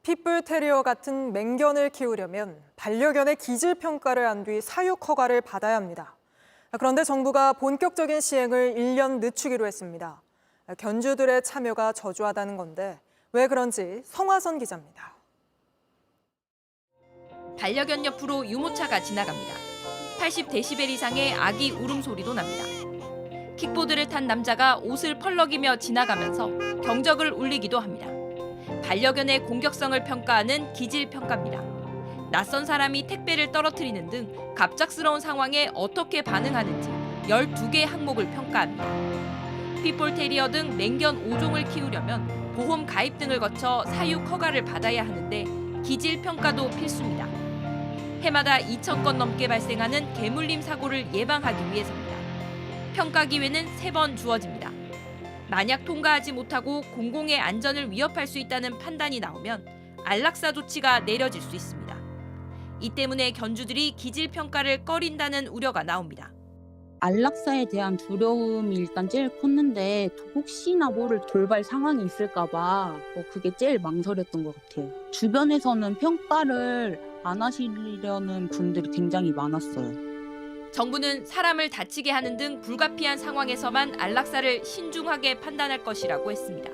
핏불 테리어 같은 맹견을 키우려면 반려견의 기질 평가를 한 뒤 사육 허가를 받아야 합니다. 그런데 정부가 본격적인 시행을 1년 늦추기로 했습니다. 견주들의 참여가 저조하다는 건데 왜 그런지 성화선 기자입니다. 반려견 옆으로 유모차가 지나갑니다. 80데시벨 이상의 아기 울음소리도 납니다. 킥보드를 탄 남자가 옷을 펄럭이며 지나가면서 경적을 울리기도 합니다. 반려견의 공격성을 평가하는 기질평가입니다. 낯선 사람이 택배를 떨어뜨리는 등 갑작스러운 상황에 어떻게 반응하는지 12개 항목을 평가합니다. 핏볼 테리어 등 맹견 5종을 키우려면 보험 가입 등을 거쳐 사육 허가를 받아야 하는데 기질 평가도 필수입니다. 해마다 2,000건 넘게 발생하는 개물림 사고를 예방하기 위해서입니다. 평가 기회는 3번 주어집니다. 만약 통과하지 못하고 공공의 안전을 위협할 수 있다는 판단이 나오면 안락사 조치가 내려질 수 있습니다. 이 때문에 견주들이 기질 평가를 꺼린다는 우려가 나옵니다. 안락사에 대한 두려움이 일단 제일 컸는데 혹시나 모를 돌발 상황이 있을까 봐 그게 제일 망설였던 것 같아요. 주변에서는 평가를 안 하시려는 분들이 굉장히 많았어요. 정부는 사람을 다치게 하는 등 불가피한 상황에서만 안락사를 신중하게 판단할 것이라고 했습니다.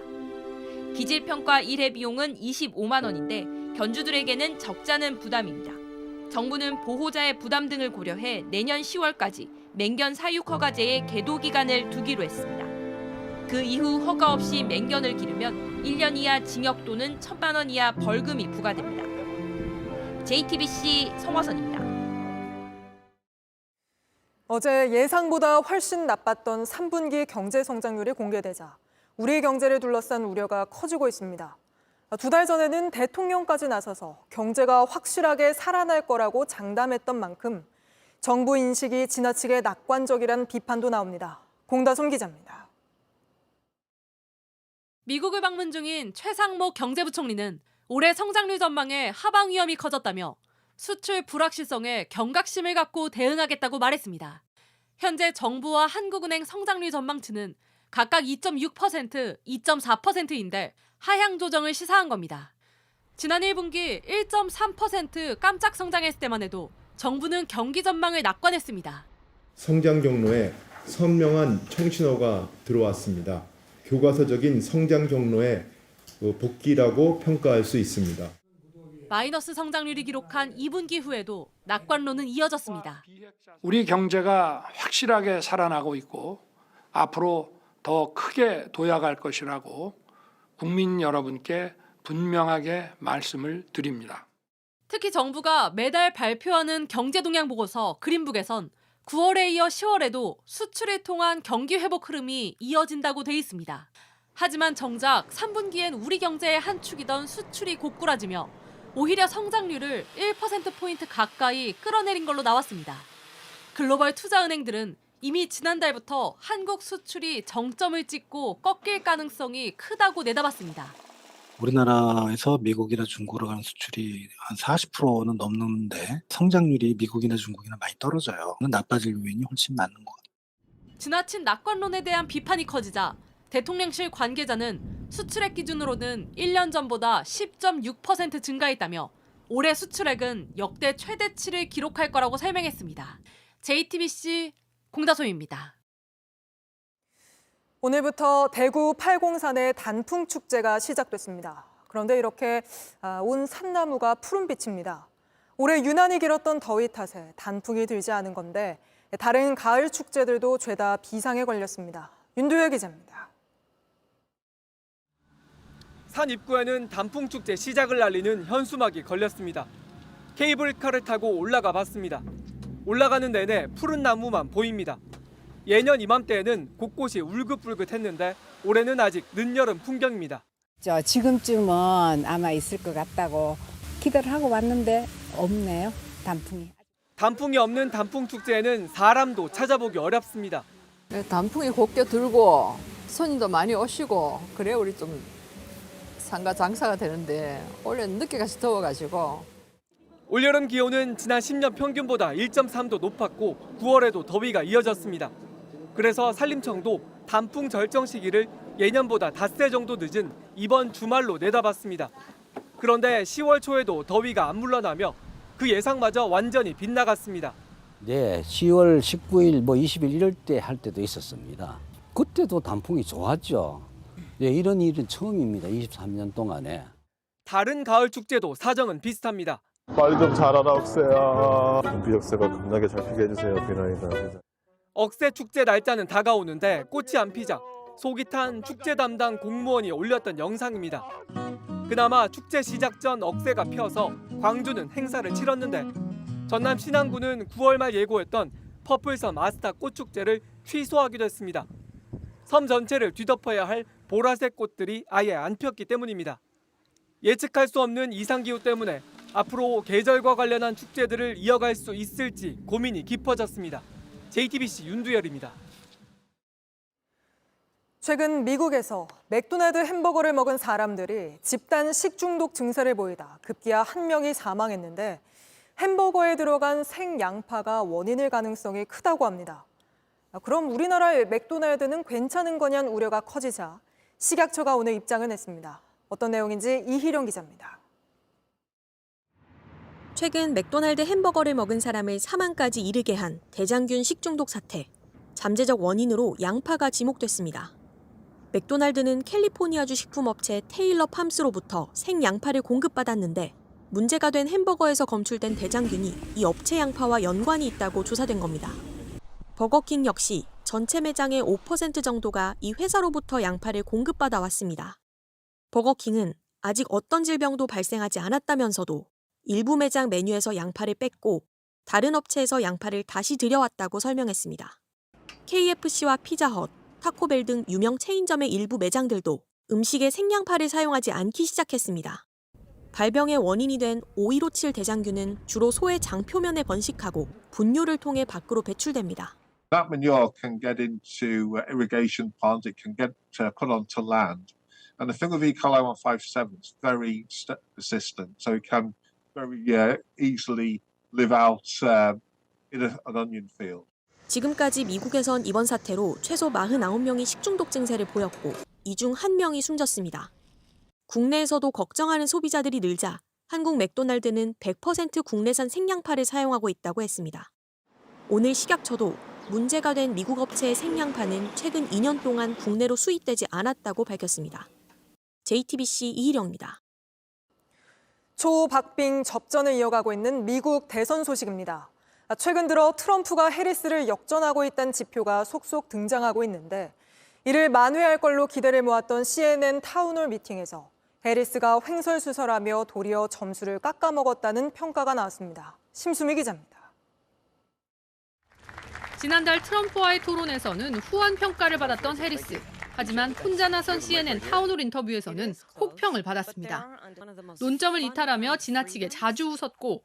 기질평가 1회 비용은 25만 원인데 견주들에게는 적잖은 부담입니다. 정부는 보호자의 부담 등을 고려해 내년 10월까지 맹견 사육 허가제의 계도 기간을 두기로 했습니다. 그 이후 허가 없이 맹견을 기르면 1년 이하 징역 또는 1,000만 원 이하 벌금이 부과됩니다. JTBC 성화선입니다. 어제 예상보다 훨씬 나빴던 3분기 경제 성장률이 공개되자 우리 경제를 둘러싼 우려가 커지고 있습니다. 2달 전에는 대통령까지 나서서 경제가 확실하게 살아날 거라고 장담했던 만큼 정부 인식이 지나치게 낙관적이란 비판도 나옵니다. 공다솜 기자입니다. 미국을 방문 중인 최상목 경제부총리는 올해 성장률 전망에 하방 위험이 커졌다며 수출 불확실성에 경각심을 갖고 대응하겠다고 말했습니다. 현재 정부와 한국은행 성장률 전망치는 각각 2.6%, 2.4%인데 하향 조정을 시사한 겁니다. 지난 1분기 1.3% 깜짝 성장했을 때만 해도 정부는 경기 전망을 낙관했습니다. 성장 경로에 선명한 청신호가 들어왔습니다. 교과서적인 성장 경로의 복귀라고 평가할 수 있습니다. 마이너스 성장률이 기록한 2분기 후에도 낙관론은 이어졌습니다. 우리 경제가 확실하게 살아나고 있고 앞으로 더 크게 도약할 것이라고 국민 여러분께 분명하게 말씀을 드립니다. 특히 정부가 매달 발표하는 경제동향 보고서 그린북에선 9월에 이어 10월에도 수출을 통한 경기 회복 흐름이 이어진다고 돼 있습니다. 하지만 정작 3분기엔 우리 경제의 한 축이던 수출이 고꾸라지며 오히려 성장률을 1%포인트 가까이 끌어내린 걸로 나왔습니다. 글로벌 투자은행들은 이미 지난달부터 한국 수출이 정점을 찍고 꺾일 가능성이 크다고 내다봤습니다. 우리나라에서 미국이나 중국으로 가는 수출이 한 40%는 넘는데 성장률이 미국이나 중국이나 많이 떨어져요. 나빠질 요인이 훨씬 많은 것 같아요. 지나친 낙관론에 대한 비판이 커지자 대통령실 관계자는 수출액 기준으로는 1년 전보다 10.6% 증가했다며 올해 수출액은 역대 최대치를 기록할 거라고 설명했습니다. JTBC 공다솜입니다. 오늘부터 대구 팔공산의 단풍축제가 시작됐습니다. 그런데 이렇게 온 산나무가 푸른빛입니다. 올해 유난히 길었던 더위 탓에 단풍이 들지 않은 건데 다른 가을 축제들도 죄다 비상에 걸렸습니다. 윤두열 기자입니다. 산 입구에는 단풍축제 시작을 알리는 현수막이 걸렸습니다. 케이블카를 타고 올라가 봤습니다. 올라가는 내내 푸른 나무만 보입니다. 예년 이맘때에는 곳곳이 울긋불긋했는데 올해는 아직 늦여름 풍경입니다. 지금쯤은 아마 있을 것 같다고 기대를 하고 왔는데 없네요, 단풍이. 단풍이 없는 단풍축제에는 사람도 찾아보기 어렵습니다. 단풍이 곱게 들고 손님도 많이 오시고 그래 우리 좀 상가 장사가 되는데 올해는 늦게까지 더워가지고. 올여름 기온은 지난 10년 평균보다 1.3도 높았고 9월에도 더위가 이어졌습니다. 그래서 산림청도 단풍 절정 시기를 예년보다 닷새 정도 늦은 이번 주말로 내다봤습니다. 그런데 10월 초에도 더위가 안 물러나며 그 예상마저 완전히 빗나갔습니다. 네, 10월 19일, 20일 이럴 때 할 때도 있었습니다. 그때도 단풍이 좋았죠. 네, 이런 일은 처음입니다. 23년 동안에. 다른 가을 축제도 사정은 비슷합니다. 빨리 좀 자라라 억새야. 준비 억새가 겁나게 잘 피게 해주세요. 비나이다. 억새 축제 날짜는 다가오는데 꽃이 안 피자 속이 탄 축제 담당 공무원이 올렸던 영상입니다. 그나마 축제 시작 전 억새가 펴서 광주는 행사를 치렀는데 전남 신안군은 9월 말 예고했던 퍼플섬 아스타 꽃축제를 취소하기도 했습니다. 섬 전체를 뒤덮어야 할 보라색 꽃들이 아예 안 폈기 때문입니다. 예측할 수 없는 이상기후 때문에 앞으로 계절과 관련한 축제들을 이어갈 수 있을지 고민이 깊어졌습니다. JTBC 윤두열입니다. 최근 미국에서 맥도날드 햄버거를 먹은 사람들이 집단 식중독 증세를 보이다 급기야 한 명이 사망했는데 햄버거에 들어간 생양파가 원인일 가능성이 크다고 합니다. 그럼 우리나라의 맥도날드는 괜찮은 거냐는 우려가 커지자 식약처가 오늘 입장을 냈습니다. 어떤 내용인지 이희령 기자입니다. 최근 맥도날드 햄버거를 먹은 사람을 사망까지 이르게 한 대장균 식중독 사태. 잠재적 원인으로 양파가 지목됐습니다. 맥도날드는 캘리포니아주 식품업체 테일러 팜스로부터 생양파를 공급받았는데 문제가 된 햄버거에서 검출된 대장균이 이 업체 양파와 연관이 있다고 조사된 겁니다. 버거킹 역시 전체 매장의 5% 정도가 이 회사로부터 양파를 공급받아 왔습니다. 버거킹은 아직 어떤 질병도 발생하지 않았다면서도 일부 매장 메뉴에서 양파를 뺐고 다른 업체에서 양파를 다시 들여왔다고 설명했습니다. KFC와 피자헛, 타코벨 등 유명 체인점의 일부 매장들도 음식에 생양파를 사용하지 않기 시작했습니다. 발병의 원인이 된 5157 대장균은 주로 소의 장 표면에 번식하고 분뇨를 통해 밖으로 배출됩니다. That manure can get into irrigation ponds. It can get put onto land. And the thing with E. coli 157 is very persistent, so it can very easily live out in an onion field. 지금까지 미국에선 이번 사태로 최소 49명이 식중독 증세를 보였고 이 중 1명이 숨졌습니다. 국내에서도 걱정하는 소비자들이 늘자 한국 맥도날드는 100% 국내산 생양파를 사용하고 있다고 했습니다. 오늘 식약처도 문제가 된 미국 업체의 생양파는 최근 2년 동안 국내로 수입되지 않았다고 밝혔습니다. JTBC 이희령입니다. 초박빙 접전을 이어가고 있는 미국 대선 소식입니다. 최근 들어 트럼프가 해리스를 역전하고 있다는 지표가 속속 등장하고 있는데 이를 만회할 걸로 기대를 모았던 CNN 타운홀 미팅에서 해리스가 횡설수설하며 도리어 점수를 깎아먹었다는 평가가 나왔습니다. 심수미 기자입니다. 지난달 트럼프와의 토론에서는 후한 평가를 받았던 해리스. 하지만 혼자 나선 CNN 타운홀 인터뷰에서는 혹평을 받았습니다. 논점을 이탈하며 지나치게 자주 웃었고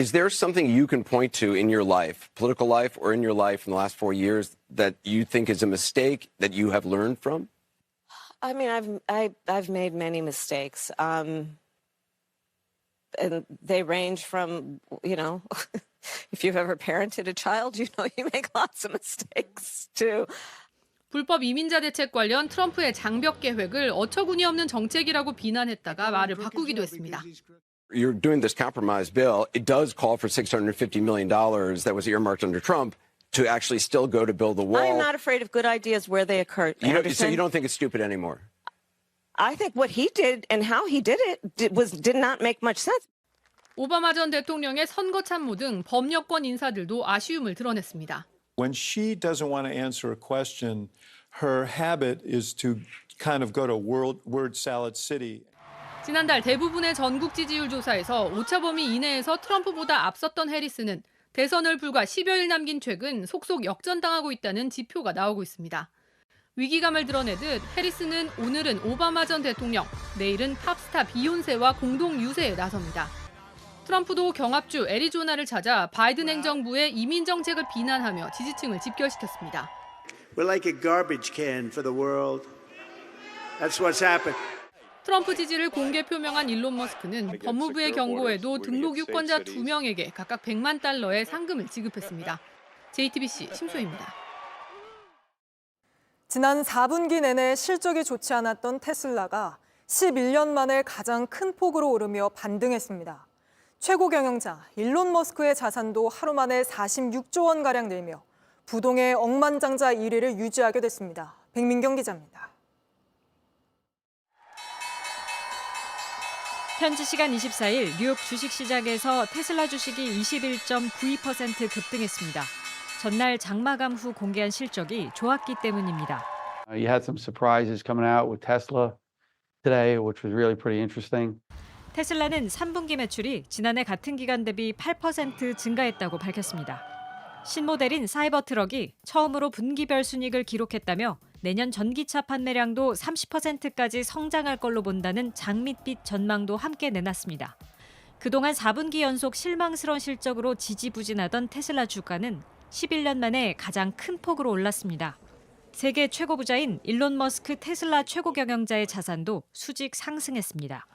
Is there something you can point to in your life, political life or in your life in the last 4 years that you think is a mistake that you have learned from? I mean, I've made many mistakes, and they range from, you know, if you've ever parented a child, you know you make lots of mistakes too. 불법 이민자 대책 관련 트럼프의 장벽 계획을 어처구니 없는 정책이라고 비난했다가 말을 바꾸기도 했습니다. You're doing this compromise bill. It does call for $650 million that was earmarked under Trump to actually still go to build the wall. I'm not afraid of good ideas where they occur. So you don't think it's stupid anymore? I think what he did and how he did it did not make much sense. 오바마 전 대통령의 선거 참모 등 범여권 인사들도 아쉬움을 드러냈습니다. When she doesn't want to answer a question, her habit is to kind of go to word salad city. 지난달 대부분의 전국 지지율 조사에서 오차범위 이내에서 트럼프보다 앞섰던 해리스는 대선을 불과 10여일 남긴 최근 속속 역전당하고 있다는 지표가 나오고 있습니다. 위기감을 드러내듯 해리스는 오늘은 오바마 전 대통령, 내일은 팝스타 비욘세와 공동 유세에 나섭니다. 트럼프도 경합주 애리조나를 찾아 바이든 행정부의 이민 정책을 비난하며 지지층을 집결시켰습니다. We're like a garbage can for the world. That's what's happened. 트럼프 지지를 공개 표명한 일론 머스크는 법무부의 경고에도 등록 유권자 2명에게 각각 $100만 상금을 지급했습니다. JTBC 심소희입니다. 지난 4분기 내내 실적이 좋지 않았던 테슬라가 11년 만에 가장 큰 폭으로 오르며 반등했습니다. 최고 경영자 일론 머스크의 자산도 하루 만에 46조 원가량 늘며 부동의 억만장자 1위를 유지하게 됐습니다. 백민경 기자입니다. 현지 시간 24일 뉴욕 주식시장에서 테슬라 주식이 21.92% 급등했습니다. 전날 장마감 후 공개한 실적이 좋았기 때문입니다. You had some surprises coming out with Tesla today, which was really pretty interesting. 테슬라는 3분기 매출이 지난해 같은 기간 대비 8% 증가했다고 밝혔습니다. 신모델인 사이버트럭이 처음으로 분기별 순이익을 기록했다며 내년 전기차 판매량도 30%까지 성장할 걸로 본다는 장밋빛 전망도 함께 내놨습니다. 그동안 4분기 연속 실망스러운 실적으로 지지부진하던 테슬라 주가는 11년 만에 가장 큰 폭으로 올랐습니다. 세계 최고 부자인 일론 머스크 테슬라 최고 경영자의 자산도 수직 상승했습니다.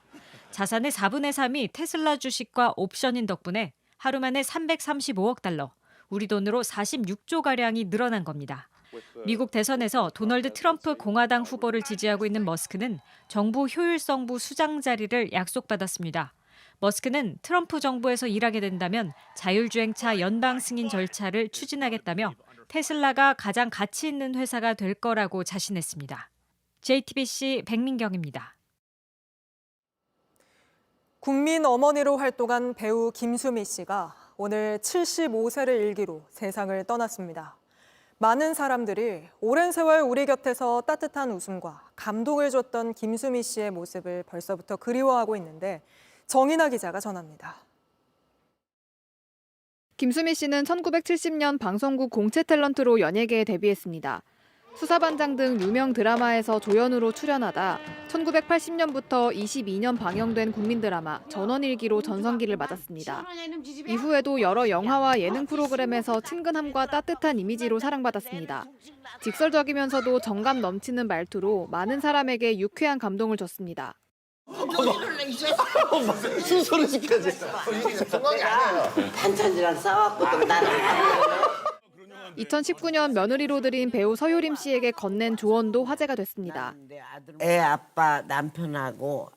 자산의 4분의 3이 테슬라 주식과 옵션인 덕분에 하루 만에 335억 달러, 우리 돈으로 46조가량이 늘어난 겁니다. 미국 대선에서 도널드 트럼프 공화당 후보를 지지하고 있는 머스크는 정부 효율성부 수장 자리를 약속받았습니다. 머스크는 트럼프 정부에서 일하게 된다면 자율주행차 연방 승인 절차를 추진하겠다며 테슬라가 가장 가치 있는 회사가 될 거라고 자신했습니다. JTBC 백민경입니다. 국민 어머니로 활동한 배우 김수미 씨가 오늘 75세를 일기로 세상을 떠났습니다. 많은 사람들이 오랜 세월 우리 곁에서 따뜻한 웃음과 감동을 줬던 김수미 씨의 모습을 벌써부터 그리워하고 있는데 정인아 기자가 전합니다. 김수미 씨는 1970년 방송국 공채 탤런트로 연예계에 데뷔했습니다. 수사반장 등 유명 드라마에서 조연으로 출연하다 1980년부터 22년 방영된 국민 드라마 전원일기로 전성기를 맞았습니다. 이후에도 여러 영화와 예능 프로그램에서 친근함과 따뜻한 이미지로 사랑받았습니다. 직설적이면서도 정감 넘치는 말투로 많은 사람에게 유쾌한 감동을 줬습니다. 순서를 지켜야지. 건강이 아니에요. 반찬이랑 싸웠거든 나는. 2019년 며느리로 들인 배우 서유림 씨에게 건넨 조언도 화제가 됐습니다. 애 아빠 남편하고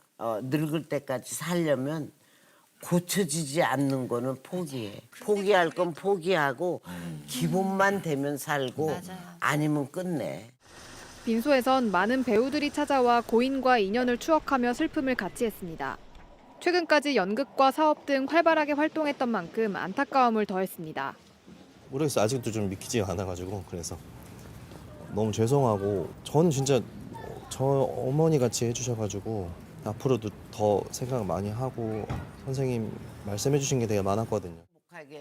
늙을 때까지 살려면 고쳐지지 않는 거는 포기해. 포기할 건 포기하고 기본만 되면 살고 아니면 끝내. 빈소에선 많은 배우들이 찾아와 고인과 인연을 추억하며 슬픔을 같이 했습니다. 최근까지 연극과 사업 등 활발하게 활동했던 만큼 안타까움을 더했습니다. 모르겠어요. 아직도 좀 믿기지가 않아가지고 그래서 너무 죄송하고 저는 진짜 저 어머니 같이 해주셔가지고 앞으로도 더 생각 많이 하고 선생님 말씀해 주신 게 되게 많았거든요.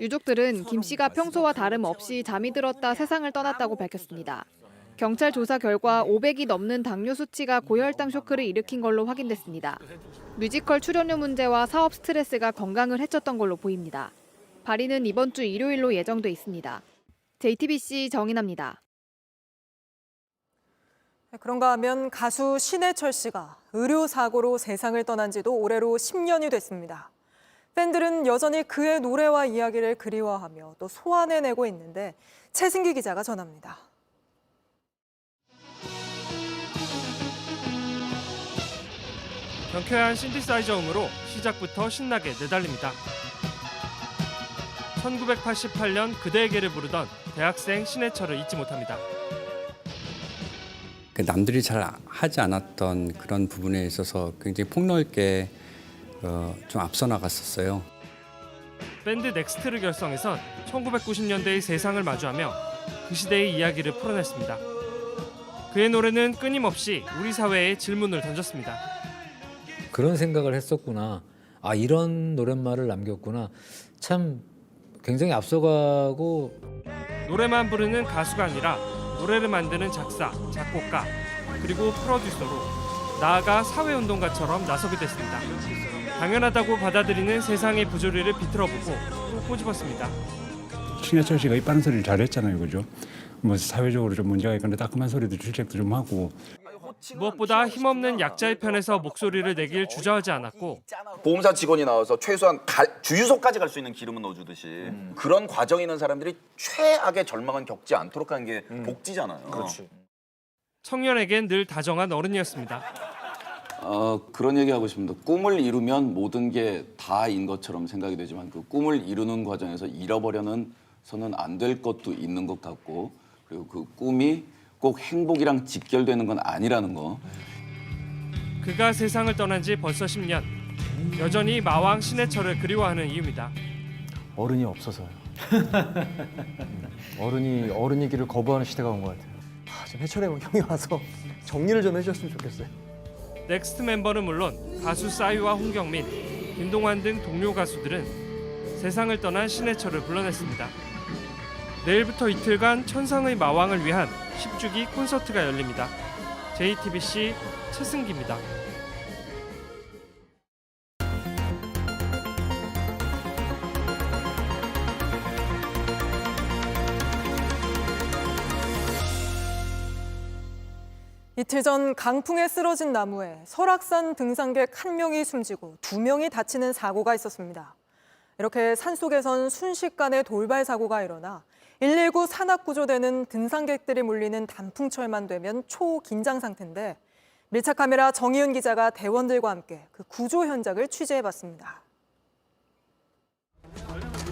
유족들은 김 씨가 평소와 다름없이 잠이 들었다 세상을 떠났다고 밝혔습니다. 경찰 조사 결과 500이 넘는 당뇨 수치가 고혈당 쇼크를 일으킨 걸로 확인됐습니다. 뮤지컬 출연료 문제와 사업 스트레스가 건강을 해쳤던 걸로 보입니다. 발의는 이번 주 일요일로 예정돼 있습니다. JTBC 정인아입니다. 그런가 하면 가수 신해철 씨가 의료사고로 세상을 떠난 지도 올해로 10년이 됐습니다. 팬들은 여전히 그의 노래와 이야기를 그리워하며 또 소환해내고 있는데 최승기 기자가 전합니다. 경쾌한 신디사이저 음으로 시작부터 신나게 내달립니다. 1988년 그대에게를 부르던 대학생 신해철을 잊지 못합니다. 남들이 잘 하지 않았던 그런 부분에 있어서 굉장히 폭넓게 좀 앞서 나갔었어요. 밴드 넥스트를 결성해선 1990년대의 세상을 마주하며 그 시대의 이야기를 풀어냈습니다. 그의 노래는 끊임없이 우리 사회에 질문을 던졌습니다. 그런 생각을 했었구나. 아, 이런 노랫말을 남겼구나. 참 굉장히 앞서가고. 노래만 부르는 가수가 아니라 노래를 만드는 작사, 작곡가, 그리고 프로듀서로 나아가 사회운동가처럼 나서게 됐습니다. 당연하다고 받아들이는 세상의 부조리를 비틀어보고 또 꼬집었습니다. 신해철 씨가 이 빠른 소리를 잘했잖아요, 그죠? 뭐 사회적으로 좀 문제가 있거나 따끔한 소리도 출첵도 좀 하고. 무엇보다 힘없는 약자의 편에서 목소리를 내길 주저하지 않았고 보험사 직원이 나와서 최소한 주유소까지 갈 수 있는 기름은 넣어주듯이 그런 과정에 있는 사람들이 최악의 절망은 겪지 않도록 하는 게 복지잖아요. 그렇지. 청년에겐 늘 다정한 어른이었습니다. 그런 얘기하고 싶습니다. 꿈을 이루면 모든 게 다인 것처럼 생각이 되지만 그 꿈을 이루는 과정에서 잃어버려서는 안 될 것도 있는 것 같고 그리고 그 꿈이 꼭 행복이랑 직결되는 건 아니라는 거. 그가 세상을 떠난 지 벌써 10년. 여전히 마왕 신해철을 그리워하는 이유입니다. 어른이 없어서요. 어른이기를 거부하는 시대가 온 것 같아요. 좀 해철의 형이 와서 정리를 좀 해줬으면 좋겠어요. 넥스트 멤버는 물론 가수 싸이와 홍경민, 김동완 등 동료 가수들은 세상을 떠난 신해철을 불러냈습니다. 내일부터 이틀간 천상의 마왕을 위한 10주기 콘서트가 열립니다. JTBC 최승기입니다. 이틀 전 강풍에 쓰러진 나무에 설악산 등산객 1명이 숨지고 2명이 다치는 사고가 있었습니다. 이렇게 산속에선 순식간에 돌발 사고가 일어나 119 산악구조대는 등산객들이 몰리는 단풍철만 되면 초긴장 상태인데 밀착 카메라 정희은 기자가 대원들과 함께 그 구조 현장을 취재해봤습니다.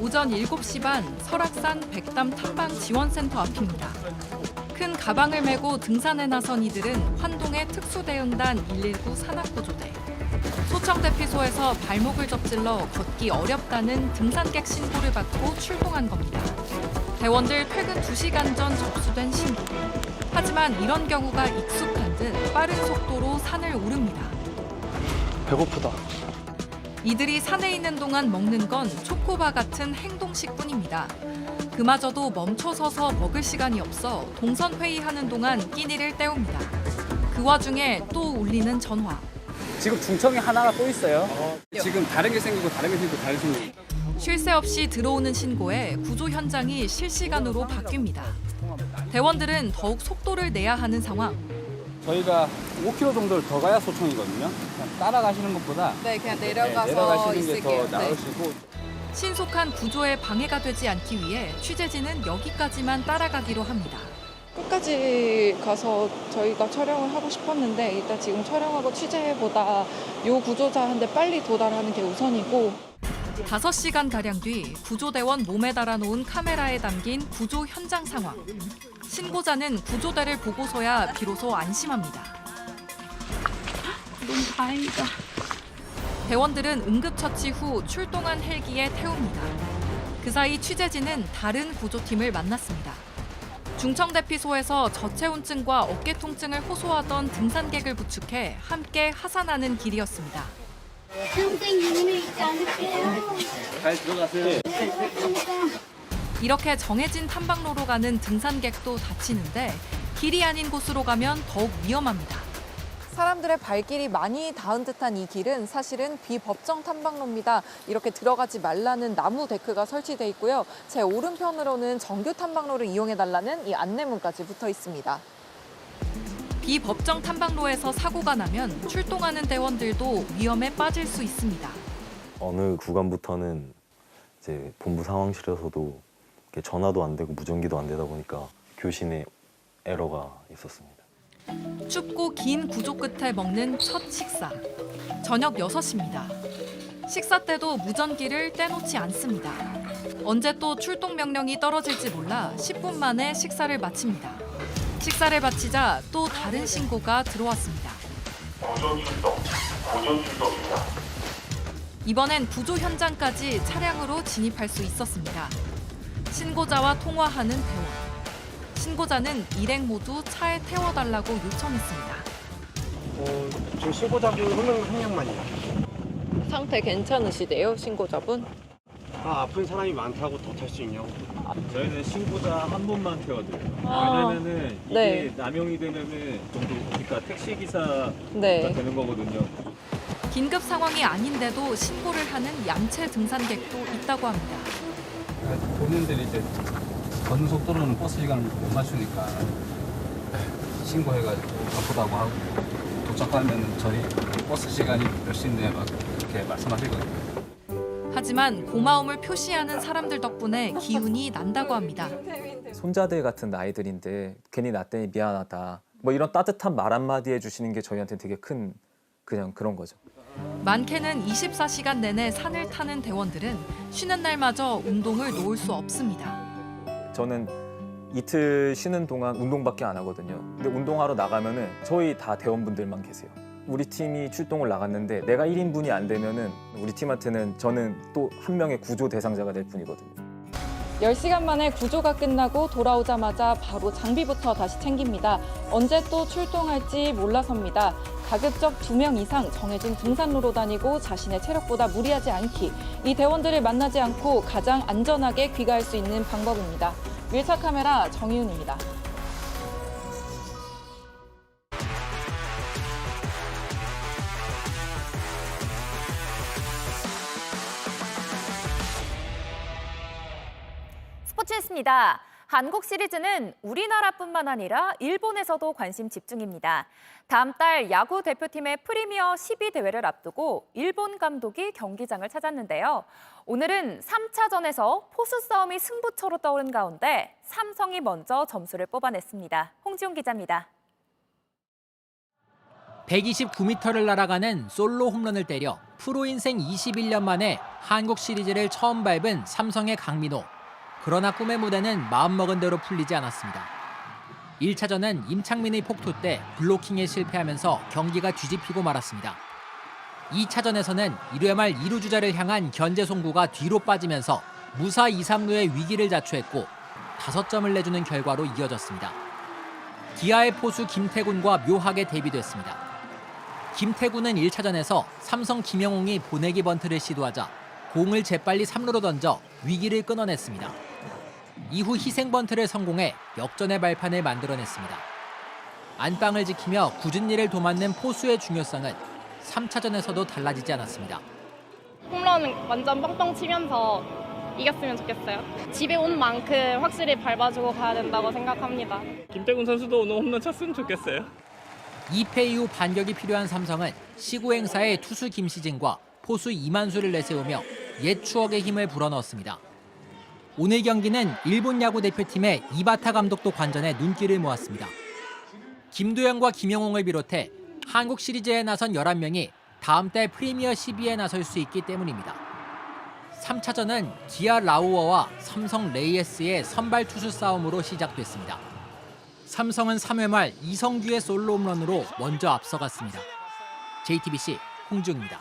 오전 7시 반 설악산 백담 탐방 지원센터 앞입니다. 큰 가방을 메고 등산에 나선 이들은 환동의 특수대응단 119 산악구조대. 소청대피소에서 발목을 접질러 걷기 어렵다는 등산객 신고를 받고 출동한 겁니다. 대원들 퇴근 2시간 전 접수된 신고. 하지만 이런 경우가 익숙한 듯 빠른 속도로 산을 오릅니다. 배고프다. 이들이 산에 있는 동안 먹는 건 초코바 같은 행동식뿐입니다. 그마저도 멈춰서서 먹을 시간이 없어 동선 회의하는 동안 끼니를 때웁니다. 그 와중에 또 울리는 전화. 지금 중청이 하나가 또 있어요. 지금 다른 게 생기고 다른 게 생기고 다른 게 생기고. 쉴 새 없이 들어오는 신고에 구조 현장이 실시간으로 바뀝니다. 대원들은 더욱 속도를 내야 하는 상황. 저희가 5km 정도를 더 가야 소청이거든요. 그냥 따라가시는 것보다 그냥 내려가시는 게 더 나으시고. 신속한 구조에 방해가 되지 않기 위해 취재진은 여기까지만 따라가기로 합니다. 끝까지 가서 저희가 촬영을 하고 싶었는데 일단 지금 촬영하고 취재보다 요 구조자한테 빨리 도달하는 게 우선이고. 5시간가량 뒤 구조대원 몸에 달아놓은 카메라에 담긴 구조 현장 상황. 신고자는 구조대를 보고서야 비로소 안심합니다. 너무 다행이다. 대원들은 응급처치 후 출동한 헬기에 태웁니다. 그 사이 취재진은 다른 구조팀을 만났습니다. 중청대피소에서 저체온증과 어깨 통증을 호소하던 등산객을 부축해 함께 하산하는 길이었습니다. 평생 눈에 있지 않을게요. 잘 들어가세요. 이렇게 정해진 탐방로로 가는 등산객도 다치는데 길이 아닌 곳으로 가면 더욱 위험합니다. 사람들의 발길이 많이 닿은 듯한 이 길은 사실은 비법정 탐방로입니다. 이렇게 들어가지 말라는 나무 데크가 설치돼 있고요. 제 오른편으로는 정규 탐방로를 이용해달라는 이 안내문까지 붙어 있습니다. 비법정 탐방로에서 사고가 나면 출동하는 대원들도 위험에 빠질 수 있습니다. 어느 구간부터는 이제 본부 상황실에서도 이렇게 전화도 안 되고 무전기도 안 되다 보니까 교신에 에러가 있었습니다. 춥고 긴 구조 끝에 먹는 첫 식사. 저녁 6시입니다. 식사 때도 무전기를 떼놓지 않습니다. 언제 또 출동 명령이 떨어질지 몰라 10분 만에 식사를 마칩니다. 식사를 마치자 또 다른 신고가 들어왔습니다. 구조 출동입니다. 이번엔 구조 현장까지 차량으로 진입할 수 있었습니다. 신고자와 통화하는 대원. 신고자는 일행 모두 차에 태워달라고 요청했습니다. 지금 신고자분 한 명만이요. 상태 괜찮으시대요, 신고자분? 아픈 사람이 많다고 더 탈 수 있냐고. 저희는 신고자 한 분만 태워드려요. 왜냐면은 이게 네. 남용이 되면은 정도 그러니까 택시 기사가 네. 되는 거거든요. 긴급 상황이 아닌데도 신고를 하는 얌체 등산객도 있다고 합니다. 본인들이 이제 걷는 속도로는 버스 시간을 못 맞추니까 신고해가지고 바쁘다고 하고 도착하면 저희 버스 시간이 몇 시인데 막 이렇게 말씀하시거든요. 하지만 고마움을 표시하는 사람들 덕분에 기운이 난다고 합니다. 손자들 같은 아이들인데 괜히 나 때문에 미안하다. 뭐 이런 따뜻한 말 한마디 해주시는 게 저희한테는 되게 큰 그냥 그런 거죠. 많게는 24시간 내내 산을 타는 대원들은 쉬는 날마저 운동을 놓을 수 없습니다. 저는 이틀 쉬는 동안 운동밖에 안 하거든요. 근데 운동하러 나가면은 저희 다 대원분들만 계세요. 우리 팀이 출동을 나갔는데 내가 1인분이 안 되면은 우리 팀한테는 저는 또 한 명의 구조 대상자가 될 뿐이거든요. 10시간 만에 구조가 끝나고 돌아오자마자 바로 장비부터 다시 챙깁니다. 언제 또 출동할지 몰라서입니다. 가급적 2명 이상 정해진 등산로로 다니고 자신의 체력보다 무리하지 않기. 이 대원들을 만나지 않고 가장 안전하게 귀가할 수 있는 방법입니다. 밀착 카메라 정희훈입니다. 스포츠였습니다. 한국 시리즈는 우리나라뿐만 아니라 일본에서도 관심 집중입니다. 다음 달 야구 대표팀의 프리미어 12대회를 앞두고 일본 감독이 경기장을 찾았는데요. 오늘은 3차전에서 포수 싸움이 승부처로 떠오른 가운데 삼성이 먼저 점수를 뽑아냈습니다. 홍지용 기자입니다. 129m를 날아가는 솔로 홈런을 때려 프로 인생 21년 만에 한국 시리즈를 처음 밟은 삼성의 강민호. 그러나 꿈의 무대는 마음먹은 대로 풀리지 않았습니다. 1차전은 임창민의 폭투 때 블로킹에 실패하면서 경기가 뒤집히고 말았습니다. 2차전에서는 1회 말 2루 주자를 향한 견제 송구가 뒤로 빠지면서 무사 2, 3루의 위기를 자초했고 5점을 내주는 결과로 이어졌습니다. 기아의 포수 김태군과 묘하게 대비됐습니다. 김태군은 1차전에서 삼성 김영웅이 보내기 번트를 시도하자 공을 재빨리 3루로 던져 위기를 끊어냈습니다. 이후 희생 번트를 성공해 역전의 발판을 만들어냈습니다. 안방을 지키며 굳은 일을 도맡는 포수의 중요성은 3차전에서도 달라지지 않았습니다. 홈런은 완전 뻥뻥 치면서 이겼으면 좋겠어요. 집에 온 만큼 확실히 밟아주고 가야 된다고 생각합니다. 김태군 선수도 오늘 홈런 쳤으면 좋겠어요. 2패 이후 반격이 필요한 삼성은 시구 행사에 투수 김시진과 포수 이만수를 내세우며 옛 추억의 힘을 불어넣었습니다. 오늘 경기는 일본 야구 대표팀의 이바타 감독도 관전해 눈길을 모았습니다. 김도영과 김영웅을 비롯해 한국 시리즈에 나선 11명이 다음 달 프리미어 12에 나설 수 있기 때문입니다. 3차전은 기아 라우어와 삼성 레이에스의 선발 투수 싸움으로 시작됐습니다. 삼성은 3회 말 이성규의 솔로 홈런으로 먼저 앞서갔습니다. JTBC 홍지웅입니다.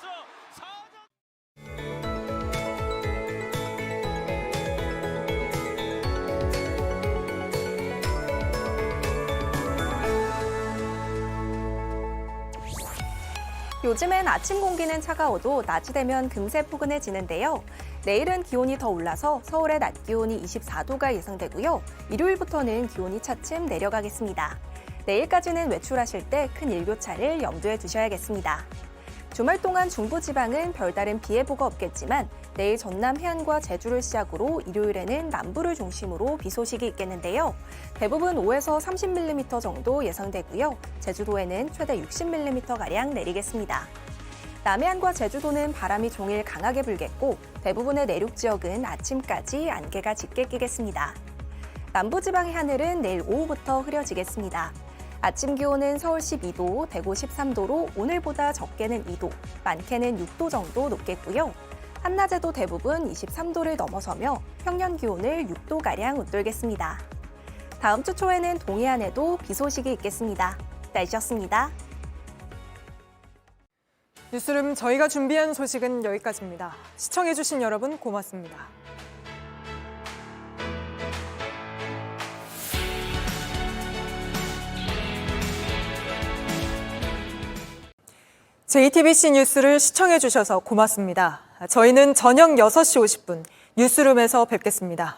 요즘엔 아침 공기는 차가워도 낮이 되면 금세 포근해지는데요. 내일은 기온이 더 올라서 서울의 낮 기온이 24도가 예상되고요. 일요일부터는 기온이 차츰 내려가겠습니다. 내일까지는 외출하실 때 큰 일교차를 염두에 두셔야겠습니다. 주말 동안 중부지방은 별다른 비 예보가 없겠지만 내일 전남 해안과 제주를 시작으로 일요일에는 남부를 중심으로 비 소식이 있겠는데요. 대부분 5에서 30mm 정도 예상되고요. 제주도에는 최대 60mm가량 내리겠습니다. 남해안과 제주도는 바람이 종일 강하게 불겠고 대부분의 내륙 지역은 아침까지 안개가 짙게 끼겠습니다. 남부지방의 하늘은 내일 오후부터 흐려지겠습니다. 아침 기온은 서울 12도, 대구 13도로 오늘보다 적게는 2도, 많게는 6도 정도 높겠고요. 한낮에도 대부분 23도를 넘어서며 평년 기온을 6도가량 웃돌겠습니다. 다음 주 초에는 동해안에도 비 소식이 있겠습니다. 날씨였습니다. 뉴스룸 저희가 준비한 소식은 여기까지입니다. 시청해주신 여러분 고맙습니다. JTBC 뉴스를 시청해주셔서 고맙습니다. 저희는 저녁 6시 50분 뉴스룸에서 뵙겠습니다.